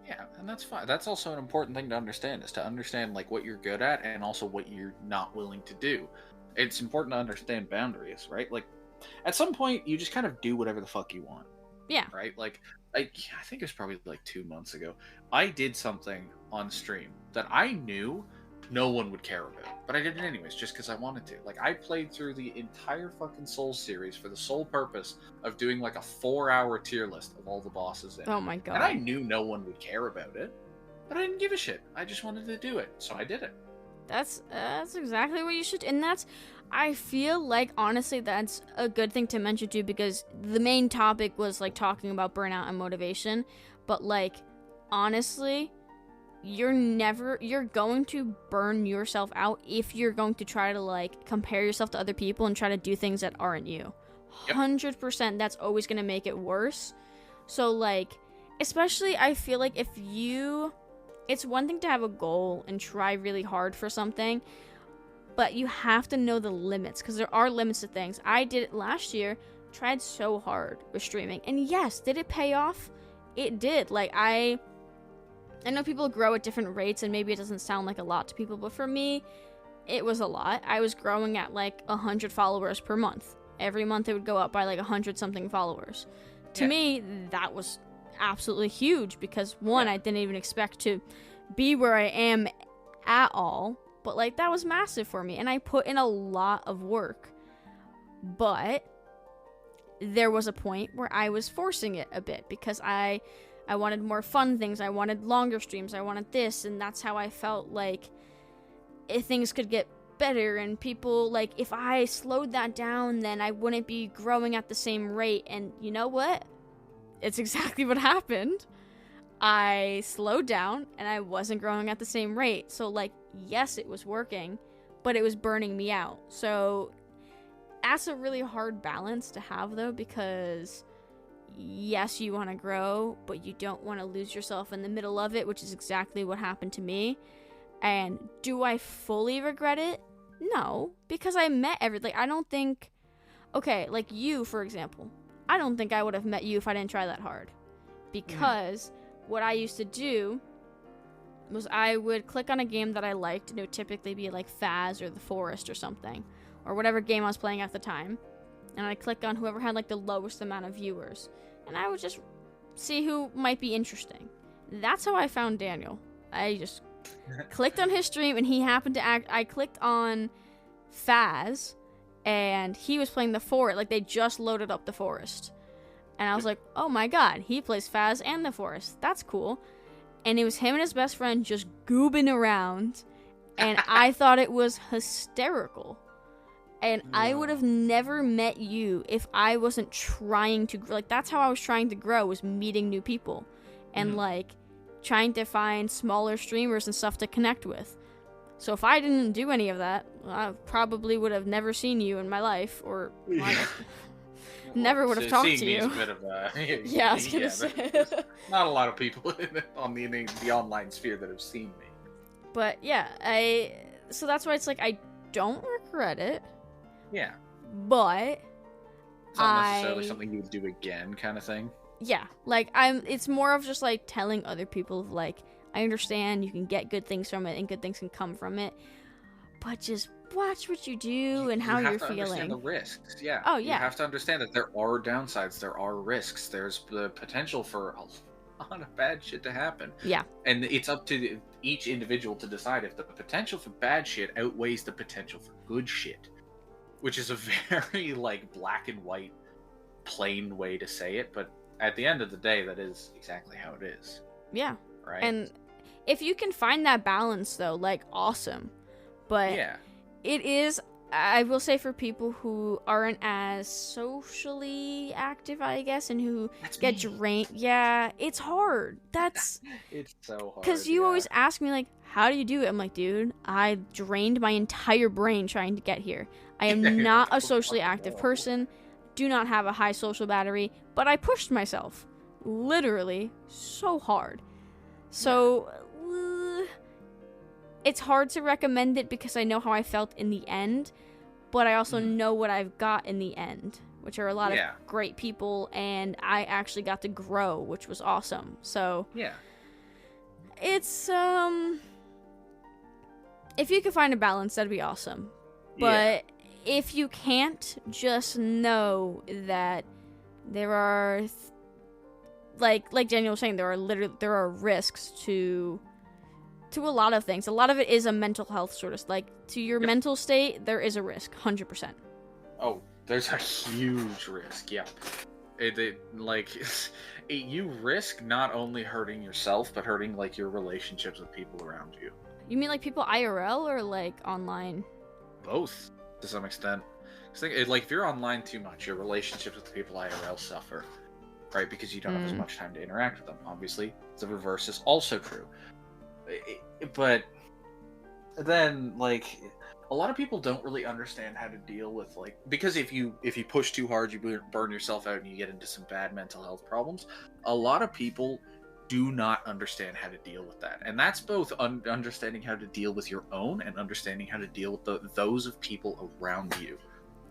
B: Yeah, and that's fine. That's also an important thing to understand, is to understand like what you're good at and also what you're not willing to do. It's important to understand boundaries, right? Like, at some point, you just kind of do whatever the fuck you want.
A: Yeah.
B: Right? Like, I think it was probably like 2 months ago. I did something on stream that I knew no one would care about, but I did it anyways just because I wanted to. Like, I played through the entire fucking Souls series for the sole purpose of doing like a 4-hour tier list of all the bosses in it.
A: Oh my god.
B: And I knew no one would care about it, but I didn't give a shit. I just wanted to do it, so I did it.
A: That's exactly what you should, and that's, I feel like, honestly, that's a good thing to mention too, because the main topic was like talking about burnout and motivation, but like, honestly, you're going to burn yourself out if you're going to try to like compare yourself to other people and try to do things that aren't you. 100%, that's always going to make it worse. So like, especially I feel like it's one thing to have a goal and try really hard for something, but you have to know the limits, because there are limits to things. I did it last year, tried so hard with streaming, and yes, did it pay off? It did. Like, I know people grow at different rates, and maybe it doesn't sound like a lot to people, but for me, it was a lot. I was growing at like 100 followers per month. Every month it would go up by like 100 something followers. To me, that was absolutely huge, because one, I didn't even expect to be where I am at all, but like, that was massive for me, and I put in a lot of work. But there was a point where I was forcing it a bit, because I wanted more fun things, I wanted longer streams, I wanted this, and that's how I felt like if things could get better, and people, like, if I slowed that down, then I wouldn't be growing at the same rate. And you know what? It's exactly what happened. I slowed down, and I wasn't growing at the same rate. So, like, yes, it was working, but it was burning me out. So, that's a really hard balance to have, though, because yes, you want to grow, but you don't want to lose yourself in the middle of it, which is exactly what happened to me. And do I fully regret it? No, because I met I don't think, okay, like you, for example, I don't think I would have met you if I didn't try that hard. Because what I used to do was I would click on a game that I liked, and it would typically be like Faz or The Forest or something, or whatever game I was playing at the time, and I'd click on whoever had like the lowest amount of viewers, and I would just see who might be interesting. That's how I found Daniel. I just clicked on his stream, and he happened to I clicked on Faz, and he was playing The Forest. Like, they just loaded up The Forest, and I was like, oh my god, he plays Faz and The Forest. That's cool. And it was him and his best friend just goobing around, and I thought it was hysterical. And I would have never met you if I wasn't trying to, like, that's how I was trying to grow, was meeting new people. And, like, trying to find smaller streamers and stuff to connect with. So if I didn't do any of that, I probably would have never seen you in my life, or never would have talked to you.
B: A bit of
A: yeah, I was gonna say.
B: Not a lot of people on the online sphere that have seen me.
A: But yeah, so that's why it's like I don't regret it.
B: Yeah.
A: But
B: it's not necessarily something you would do again, kind of thing.
A: Yeah, like it's more of just like telling other people of like, I understand you can get good things from it and good things can come from it, but just watch what you do and how you're feeling. You have to understand
B: the risks. Yeah.
A: Oh yeah.
B: You have to understand that there are downsides, there are risks, there's the potential for a lot of bad shit to happen.
A: Yeah.
B: And it's up to each individual to decide if the potential for bad shit outweighs the potential for good shit, which is a very like black and white, plain way to say it, but at the end of the day, that is exactly how it is.
A: Yeah.
B: Right.
A: And if you can find that balance, though, like, awesome. But
B: yeah,
A: it is, I will say, for people who aren't as socially active, I guess, and who get drained. Yeah, it's hard. It's
B: so hard.
A: Because you always ask me, like, how do you do it? I'm like, dude, I drained my entire brain trying to get here. I am not a socially active person. Do not have a high social battery, but I pushed myself literally so hard. So it's hard to recommend it because I know how I felt in the end, but I also know what I've got in the end, which are a lot of great people, and I actually got to grow, which was awesome. So
B: yeah,
A: it's if you can find a balance, that'd be awesome. But if you can't, just know that there are, like Daniel was saying, there are risks to a lot of things. A lot of it is a mental health sort of, like, to your mental state, there is a risk, 100%.
B: Oh, there's a huge risk, yeah. You risk not only hurting yourself, but hurting, like, your relationships with people around you.
A: You mean, like, people IRL or, like, online?
B: Both, to some extent. Like, if you're online too much, your relationships with people IRL suffer, right? Because you don't have as much time to interact with them. Obviously, the reverse is also true. But then, like, a lot of people don't really understand how to deal with, like, because if you push too hard, you burn yourself out and you get into some bad mental health problems. A lot of people do not understand how to deal with that, and that's both understanding how to deal with your own and understanding how to deal with those of people around you.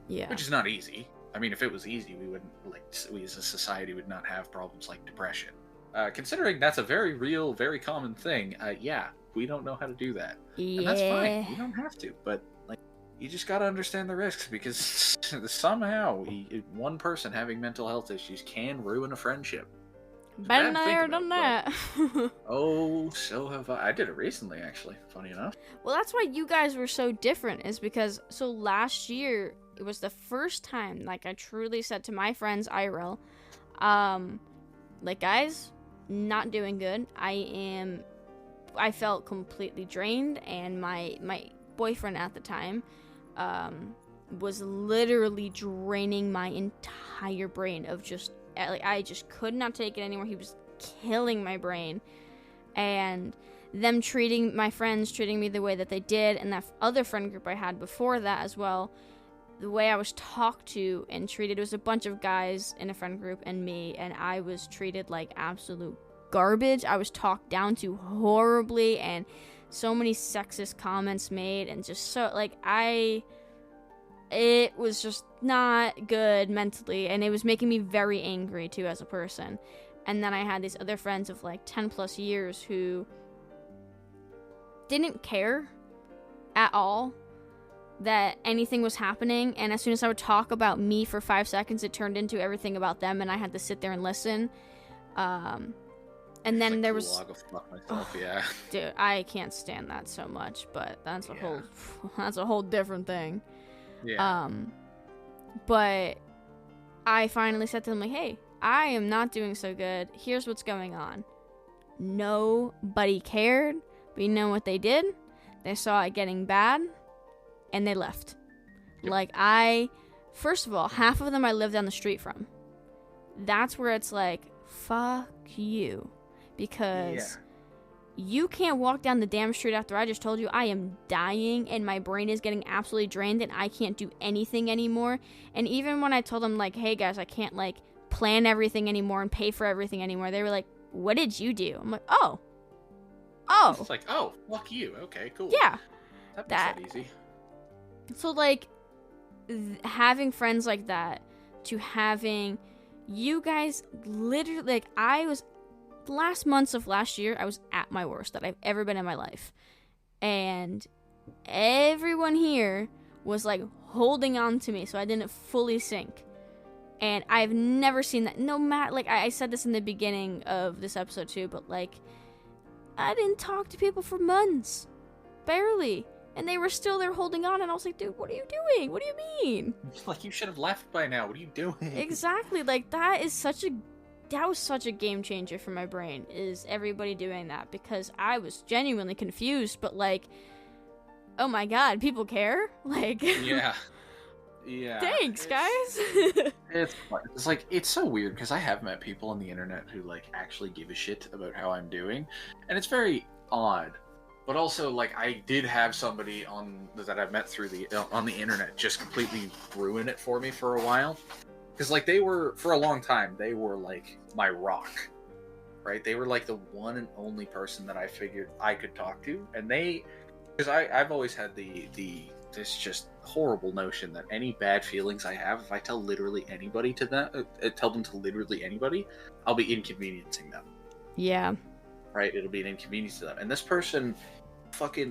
B: Yeah, which is not easy. I mean, if it was easy, we as a society would not have problems like depression. Considering that's a very real, very common thing, we don't know how to do that. Yeah. And that's fine. You don't have to, but, like, you just gotta understand the risks, because somehow one person having mental health issues can ruin a friendship.
A: Been there, done that.
B: Oh, so have I. I did it recently, actually, funny enough.
A: Well, that's why you guys were so different, is because, so last year, it was the first time, like, I truly said to my friends, IRL, like, guys, not doing good. I felt completely drained, and my boyfriend at the time was literally draining my entire brain of just, like, I just could not take it anymore. He was killing my brain, and them my friends treating me the way that they did, and that other friend group I had before that as well, the way I was talked to and treated, it was a bunch of guys in a friend group and me, and I was treated like absolute garbage. I was talked down to horribly, and so many sexist comments made, and just so, like, it was just not good mentally, and it was making me very angry too as a person. And then I had these other friends of like 10 plus years who didn't care at all that anything was happening, and as soon as I would talk about me for 5 seconds, it turned into everything about them, and I had to sit there and listen. And then
B: like
A: there was,
B: log of fuck myself, yeah.
A: dude, I can't stand that so much, but that's a whole different thing.
B: Yeah.
A: But I finally said to them, like, hey, I am not doing so good. Here's what's going on. Nobody cared, but you know what they did? They saw it getting bad, and they left.
B: Yep.
A: Like, first of all, half of them I live down the street from. That's where it's like, fuck you. Because you can't walk down the damn street after I just told you I am dying and my brain is getting absolutely drained and I can't do anything anymore. And even when I told them, like, hey guys, I can't, like, plan everything anymore and pay for everything anymore, they were like, what did you do? I'm like, oh.
B: It's like, oh, fuck you. Okay, cool.
A: Yeah.
B: That makes that easy.
A: So, like, having friends like that, to having you guys literally, like, last months of last year, I was at my worst that I've ever been in my life. And everyone here was, like, holding on to me so I didn't fully sink. And I've never seen that. No matter, like, I said this in the beginning of this episode too, but, like, I didn't talk to people for months. Barely. And they were still there holding on, and I was like, dude, what are you doing? What do you mean?
B: Like, you should have left by now. What are you doing?
A: Exactly. Like, that was such a game changer for my brain, is everybody doing that, because I was genuinely confused, but, like, oh my god, people care? Like,
B: yeah.
A: Thanks, guys.
B: It's like, it's so weird, because I have met people on the internet who, like, actually give a shit about how I'm doing, and it's very odd. But also, like, I did have somebody that I've met on the internet just completely ruin it for me for a while. Because, like, they were, for a long time, they were, like, my rock, right? They were, like, the one and only person that I figured I could talk to. And because I've always had this just horrible notion that any bad feelings I have, if I tell literally anybody to them, tell them to literally anybody, I'll be inconveniencing them.
A: Yeah.
B: Right? It'll be an inconvenience to them. And this person,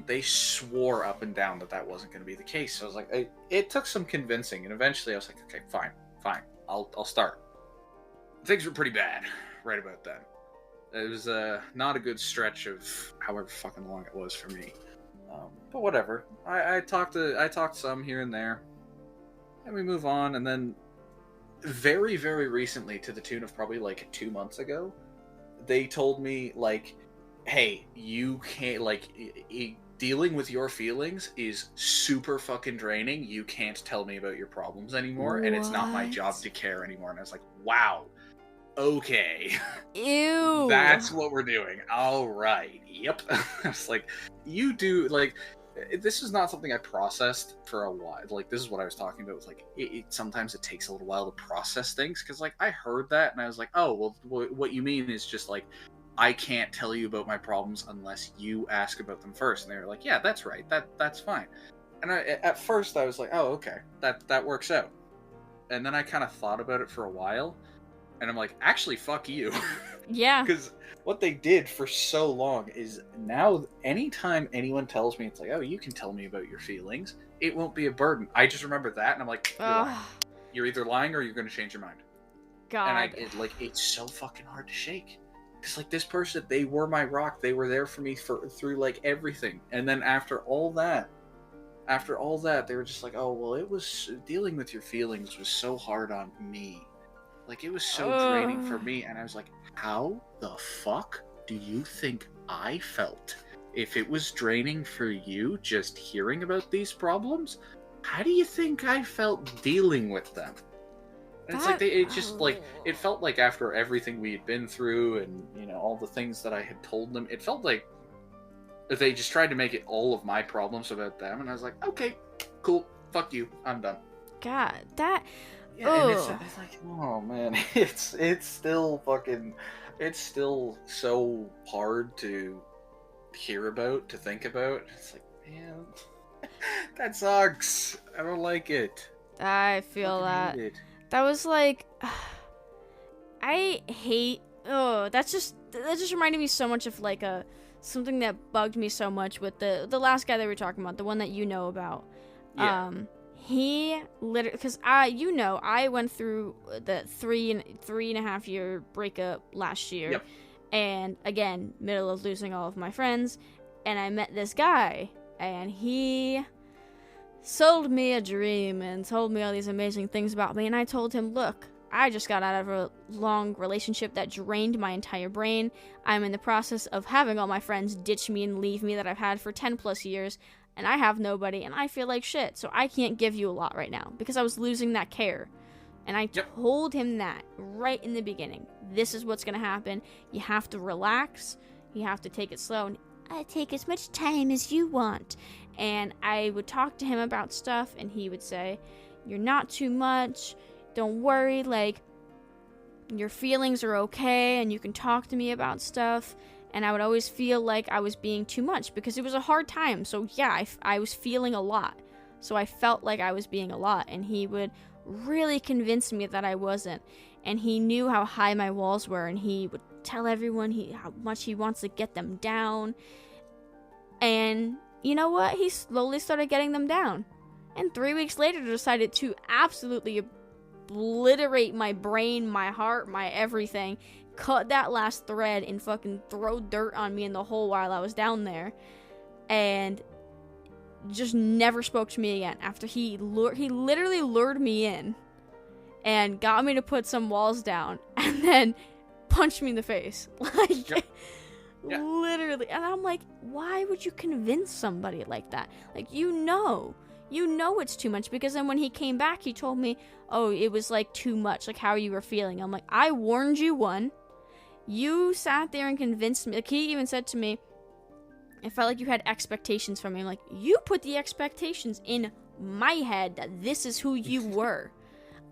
B: they swore up and down that wasn't going to be the case. So I was like, it took some convincing, and eventually I was like, okay, fine, I'll start. Things were pretty bad right about then. It was not a good stretch of however fucking long it was for me. But whatever. I talked some here and there, and we move on. And then very, very recently, to the tune of probably like 2 months ago, they told me, like, hey, you can't, like, dealing with your feelings is super fucking draining. You can't tell me about your problems anymore, and it's not my job to care anymore. And I was like, wow, okay.
A: Ew.
B: That's what we're doing. All right. Yep. I was like, you do, like, this is not something I processed for a while. Like, this is what I was talking about. Like, sometimes it takes a little while to process things, because, like, I heard that, and I was like, oh, well, what you mean is just, like, I can't tell you about my problems unless you ask about them first. And they were like, yeah, that's right. That's fine. And at first I was like, oh, okay, that works out. And then I kind of thought about it for a while, and I'm like, actually, fuck you.
A: Yeah.
B: Because what they did for so long is, now anytime anyone tells me, it's like, oh, you can tell me about your feelings, it won't be a burden. I just remember that, and I'm like, you're lying. You're either lying or you're going to change your mind.
A: God.
B: And it's so fucking hard to shake. Because, like, this person, they were my rock. They were there for me through, like, everything. And then after all that, they were just like, oh, well, it was, dealing with your feelings was so hard on me. Like, it was so draining for me. And I was like, how the fuck do you think I felt? If it was draining for you just hearing about these problems, how do you think I felt dealing with them? And it's like, it felt like after everything we had been through, and, you know, all the things that I had told them, it felt like they just tried to make it all of my problems about them. And I was like, okay, cool, fuck you, I'm done.
A: God, that.
B: Yeah, and it's
A: Oh,
B: like, oh man, it's still so hard to hear about, to think about. It's like, man, that sucks. I don't like it.
A: I
B: I
A: feel
B: fucking hate
A: that.
B: it.
A: That was like, I hate. Oh, that just reminded me so much of like a something that bugged me so much with the last guy that we were talking about, the one that you know about.
B: Yeah.
A: He literally, because I went through the three and a half year breakup last year,
B: Yep.
A: and again, middle of losing all of my friends, and I met this guy, and he sold me a dream and told me all these amazing things about me, and I told him, look, I just got out of a long relationship that drained my entire brain. I'm in the process of having all my friends ditch me and leave me that I've had for 10 plus years, and I have nobody, and I feel like shit, so I can't give you a lot right now, because I was losing that care. And I told him that right in the beginning. This is what's gonna happen. You have to relax. You have to take it slow. And I take as much time as you want. And I would talk to him about stuff, and he would say, you're not too much. Don't worry, like, your feelings are okay, and you can talk to me about stuff. And I would always feel like I was being too much, because it was a hard time. So yeah, I was feeling a lot. So I felt like I was being a lot, and he would really convince me that I wasn't. And he knew how high my walls were, and he would tell everyone how much he wants to get them down. And you know what? He slowly started getting them down. And 3 weeks later decided to absolutely obliterate my brain, my heart, my everything. Cut that last thread and fucking throw dirt on me in the hole while I was down there. And just never spoke to me again after he literally lured me in and got me to put some walls down and then punched me in the face. Like, literally. And I'm like, why would you convince somebody like that? Like, you know it's too much, because then when he came back, he told me, oh, it was like too much, like how you were feeling. I'm like, I warned you, one. You sat there and convinced me. Like, he even said to me, I felt like you had expectations from me. I'm like, you put the expectations in my head that this is who you were.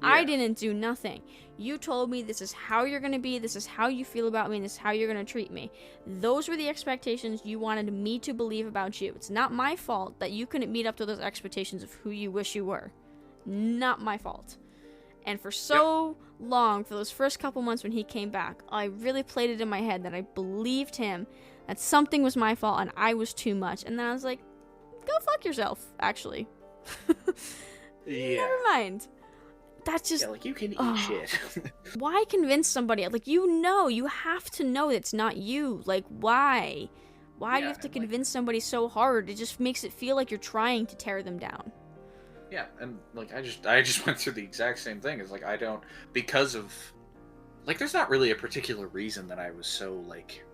A: Yeah. I didn't do nothing. You told me this is how you're going to be, this is how you feel about me, and this is how you're going to treat me. Those were the expectations you wanted me to believe about you. It's not my fault that you couldn't meet up to those expectations of who you wish you were. Not my fault. And for so long, for those first couple months when he came back, I really played it in my head that I believed him, that something was my fault and I was too much. And then I was like, go fuck yourself, actually. Never mind. That's just...
B: Yeah, like, you can eat shit.
A: Why convince somebody? Like, you have to know it's not you. Like, why? Why do you have to convince somebody so hard? It just makes it feel like you're trying to tear them down.
B: Yeah, and like I just went through the exact same thing. It's like, I don't, because of, like, there's not really a particular reason that I was so, like,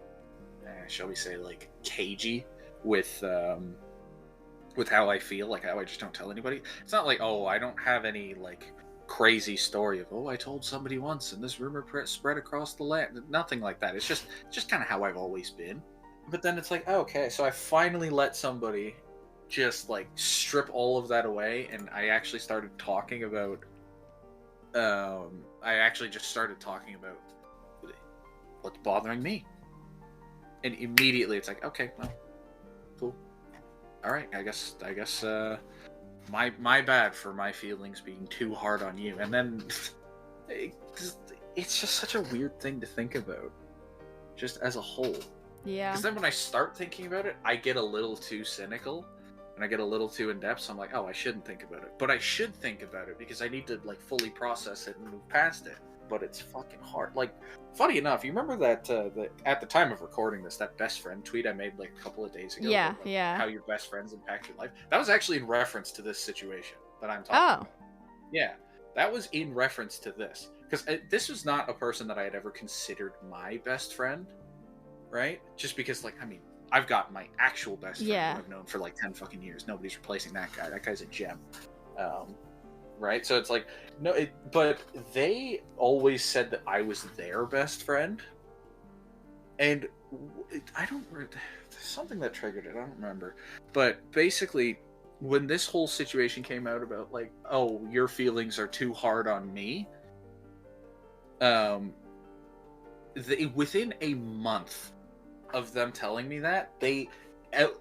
B: shall we say, like, cagey with how I feel, like how I just don't tell anybody. It's not like, oh, I don't have any like crazy story of, oh, I told somebody once and this rumor spread across the land. Nothing like that. It's just kind of how I've always been. But then it's like, oh, okay, so I finally let somebody just like strip all of that away, and I actually started talking about just started talking about what's bothering me. And immediately it's like, okay, well, cool. All right, I guess my bad for my feelings being too hard on you. And then it's just such a weird thing to think about, just as a whole.
A: Yeah.
B: Because then when I start thinking about it, I get a little too cynical and I get a little too in depth. So I'm like, oh, I shouldn't think about it, but I should think about it because I need to like fully process it and move past it. But it's fucking hard. Like, funny enough, you remember that at the time of recording this, that best friend tweet I made like a couple of days ago?
A: Yeah,
B: about,
A: yeah.
B: How your best friends impact your life. That was actually in reference to this situation that I'm talking about. Yeah, that was in reference to this. Because this was not a person that I had ever considered my best friend, right? Just because, like, I mean, I've got my actual best friend who I've known for like 10 fucking years. Nobody's replacing that guy. That guy's a gem. Right? So it's like, no, but they always said that I was their best friend. And there's something that triggered it. I don't remember. But basically, when this whole situation came out about like, oh, your feelings are too hard on me, within a month of them telling me that, they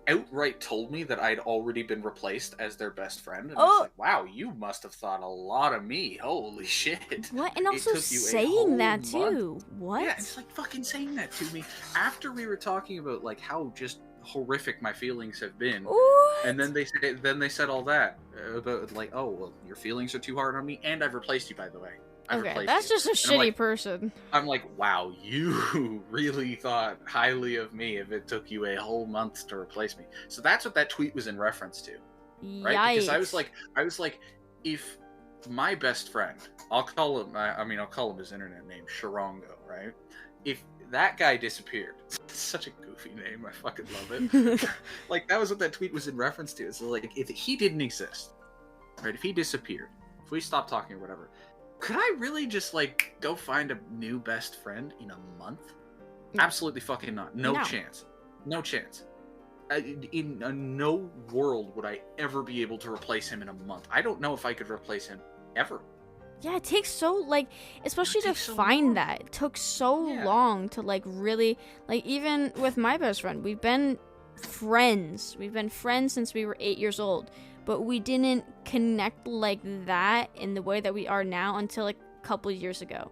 B: outright told me that I'd already been replaced as their best friend. And I was like, wow, you must have thought a lot of me. Holy shit.
A: What? And also saying that too. What?
B: Yeah, it's like fucking saying that to me after we were talking about like how just horrific my feelings have been.
A: What?
B: And then they said all that about like, oh, well, your feelings are too hard on me, and I've replaced you, by the way.
A: Okay, that's just a shitty person.
B: I'm like, wow, you really thought highly of me if it took you a whole month to replace me. So that's what that tweet was in reference to, right?
A: Yikes.
B: Because I was like, if my best friend, I'll call him his internet name, Sharongo, right? If that guy disappeared, it's such a goofy name, I fucking love it. Like, that was what that tweet was in reference to. So like, if he didn't exist, right? If he disappeared, if we stopped talking or whatever, could I really just, like, go find a new best friend in a month? Absolutely fucking not. No chance. No chance. In no world would I ever be able to replace him in a month. I don't know if I could replace him ever.
A: Yeah, it takes so, like, especially to find that. It took so long to, like, really, like, even with my best friend, we've been friends. We've been friends since we were 8 years old. But we didn't connect like that in the way that we are now until like a couple of years ago.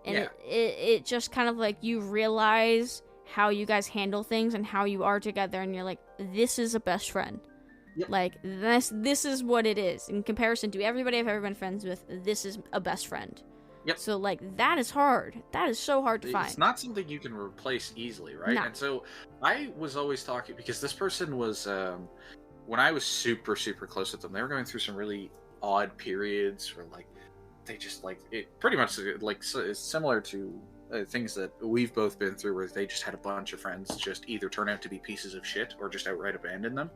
A: And it just kind of like you realize how you guys handle things and how you are together, and you're like, this is a best friend. Yep. Like, this is what it is. In comparison to everybody I've ever been friends with, this is a best friend. Yep. So, like, that is hard. That is so hard to find.
B: It's not something you can replace easily, right? No. And so I was always talking, because this person was... when I was super, super close with them, they were going through some really odd periods where, like, they just, like, it pretty much, like, it's similar to things that we've both been through, where they just had a bunch of friends just either turn out to be pieces of shit or just outright abandon them.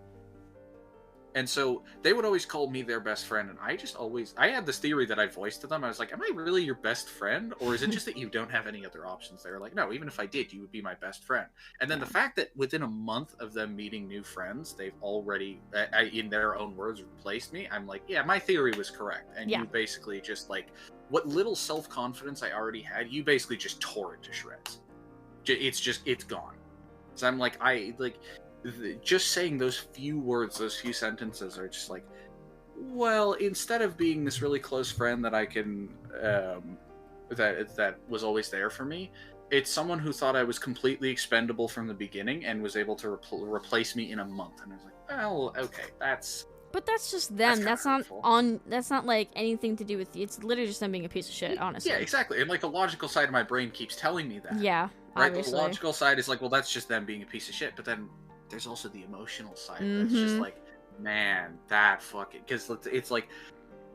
B: And so they would always call me their best friend, and I had this theory that I voiced to them. I was like, am I really your best friend? Or is it just that you don't have any other options? They were like, no, even if I did, you would be my best friend. And then the fact that within a month of them meeting new friends, they've already, in their own words, replaced me. I'm like, yeah, my theory was correct. And you basically just, like, what little self-confidence I already had, you basically just tore it to shreds. It's gone. So I'm like, just saying those few words, those few sentences are just like, well, instead of being this really close friend that I can, that was always there for me, it's someone who thought I was completely expendable from the beginning and was able to replace me in a month. And I was like, well, okay, that's...
A: But that's just them. That's not like anything to do with you. It's literally just them being a piece of shit, honestly.
B: Yeah, exactly. And like, the logical side of my brain keeps telling me that.
A: Yeah,
B: right?
A: Obviously.
B: The logical side is like, well, that's just them being a piece of shit. But then there's also the emotional side that's just like, man, that fucking... Because it's like,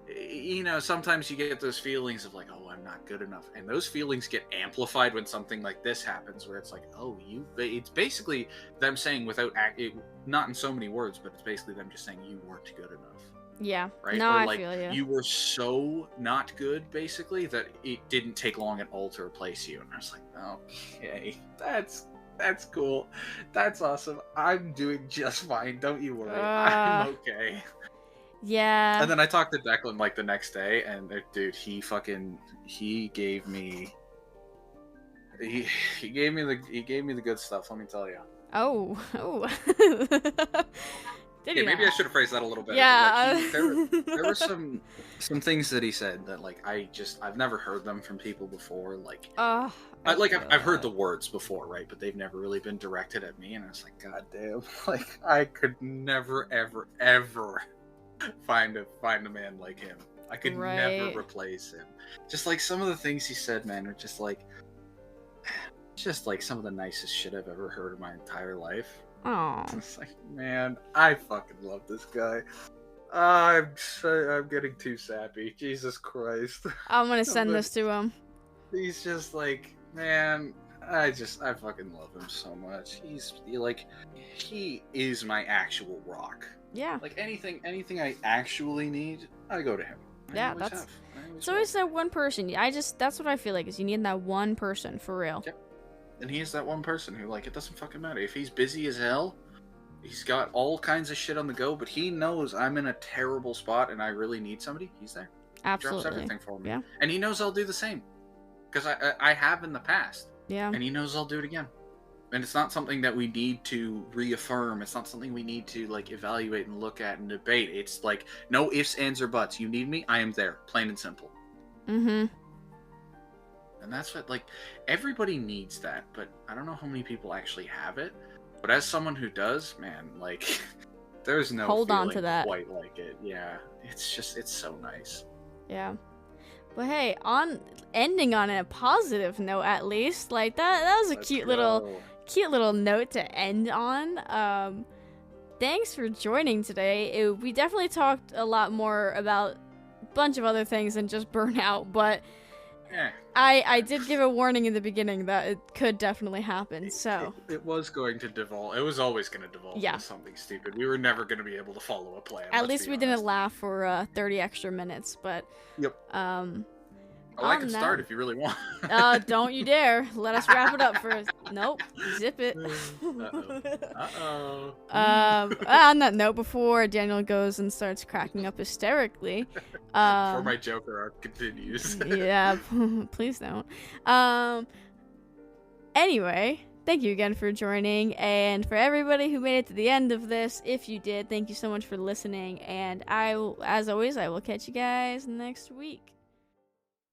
B: you know, sometimes you get those feelings of like, oh, I'm not good enough. And those feelings get amplified when something like this happens, where it's like, oh, it's basically them saying not in so many words, but it's basically them just saying you weren't good enough.
A: Yeah.
B: Right?
A: No,
B: or
A: I
B: like,
A: feel you.
B: You were so not good, basically, that it didn't take long at all to replace you. And I was like, okay, that's cool. That's awesome. I'm doing just fine. Don't you worry. I'm okay.
A: Yeah.
B: And then I talked to Declan like the next day, and dude, he gave me the good stuff. Let me tell you.
A: Oh.
B: Maybe I should have phrased that a little better.
A: Yeah.
B: Like, there were some things that he said that like I've never heard them from people before. Like, I've heard the words before, right? But they've never really been directed at me, and I was like, God damn, like I could never, ever, ever find a man like him. I could never replace him. Just like some of the things he said, man, are just like some of the nicest shit I've ever heard in my entire life.
A: Oh,
B: it's like, man, I fucking love this guy. I'm getting too sappy. Jesus Christ.
A: I'm gonna send this to him.
B: He's just like, man, I fucking love him so much. He is my actual rock.
A: Yeah.
B: Like anything I actually need, I go to him.
A: Yeah, it's always that one person. That's what I feel like, is you need that one person for real.
B: Yep. And he is that one person who, like, it doesn't fucking matter. If he's busy as hell, He's got all kinds of shit on the go, but he knows I'm in a terrible spot and I really need somebody. He's there.
A: Absolutely.
B: Drops everything for me.
A: Yeah.
B: And he knows I'll do the same. Because I have in the past.
A: Yeah.
B: And he knows I'll do it again. And it's not something that we need to reaffirm. It's not something we need to, like, evaluate and look at and debate. It's like, no ifs, ands, or buts. You need me, I am there. Plain and simple.
A: Mm-hmm.
B: And that's what, like, everybody needs that. But I don't know how many people actually have it. But as someone who does, man, like, there's no
A: Hold on to
B: feeling
A: that.
B: quite like it. Yeah. It's so nice.
A: Yeah. But hey, ending on a positive note, at least, like that was a cute little note to end on. Thanks for joining today. We definitely talked a lot more about a bunch of other things than just Burnout, but
B: Yeah.
A: I did give a warning in the beginning that it could definitely happen. So
B: it was going to devolve. It was always going to devolve into something stupid. We were never going to be able to follow a plan.
A: At least we didn't laugh for 30 extra minutes, but
B: yep.
A: I
B: can start if you really want.
A: Don't you dare. Let us wrap it up first. Nope. Zip it.
B: Uh-oh.
A: On that note, before Daniel goes and starts cracking up hysterically.
B: Before my Joker arc continues.
A: Yeah, please don't. Anyway, thank you again for joining. And for everybody who made it to the end of this, if you did, thank you so much for listening. And as always, I will catch you guys next week.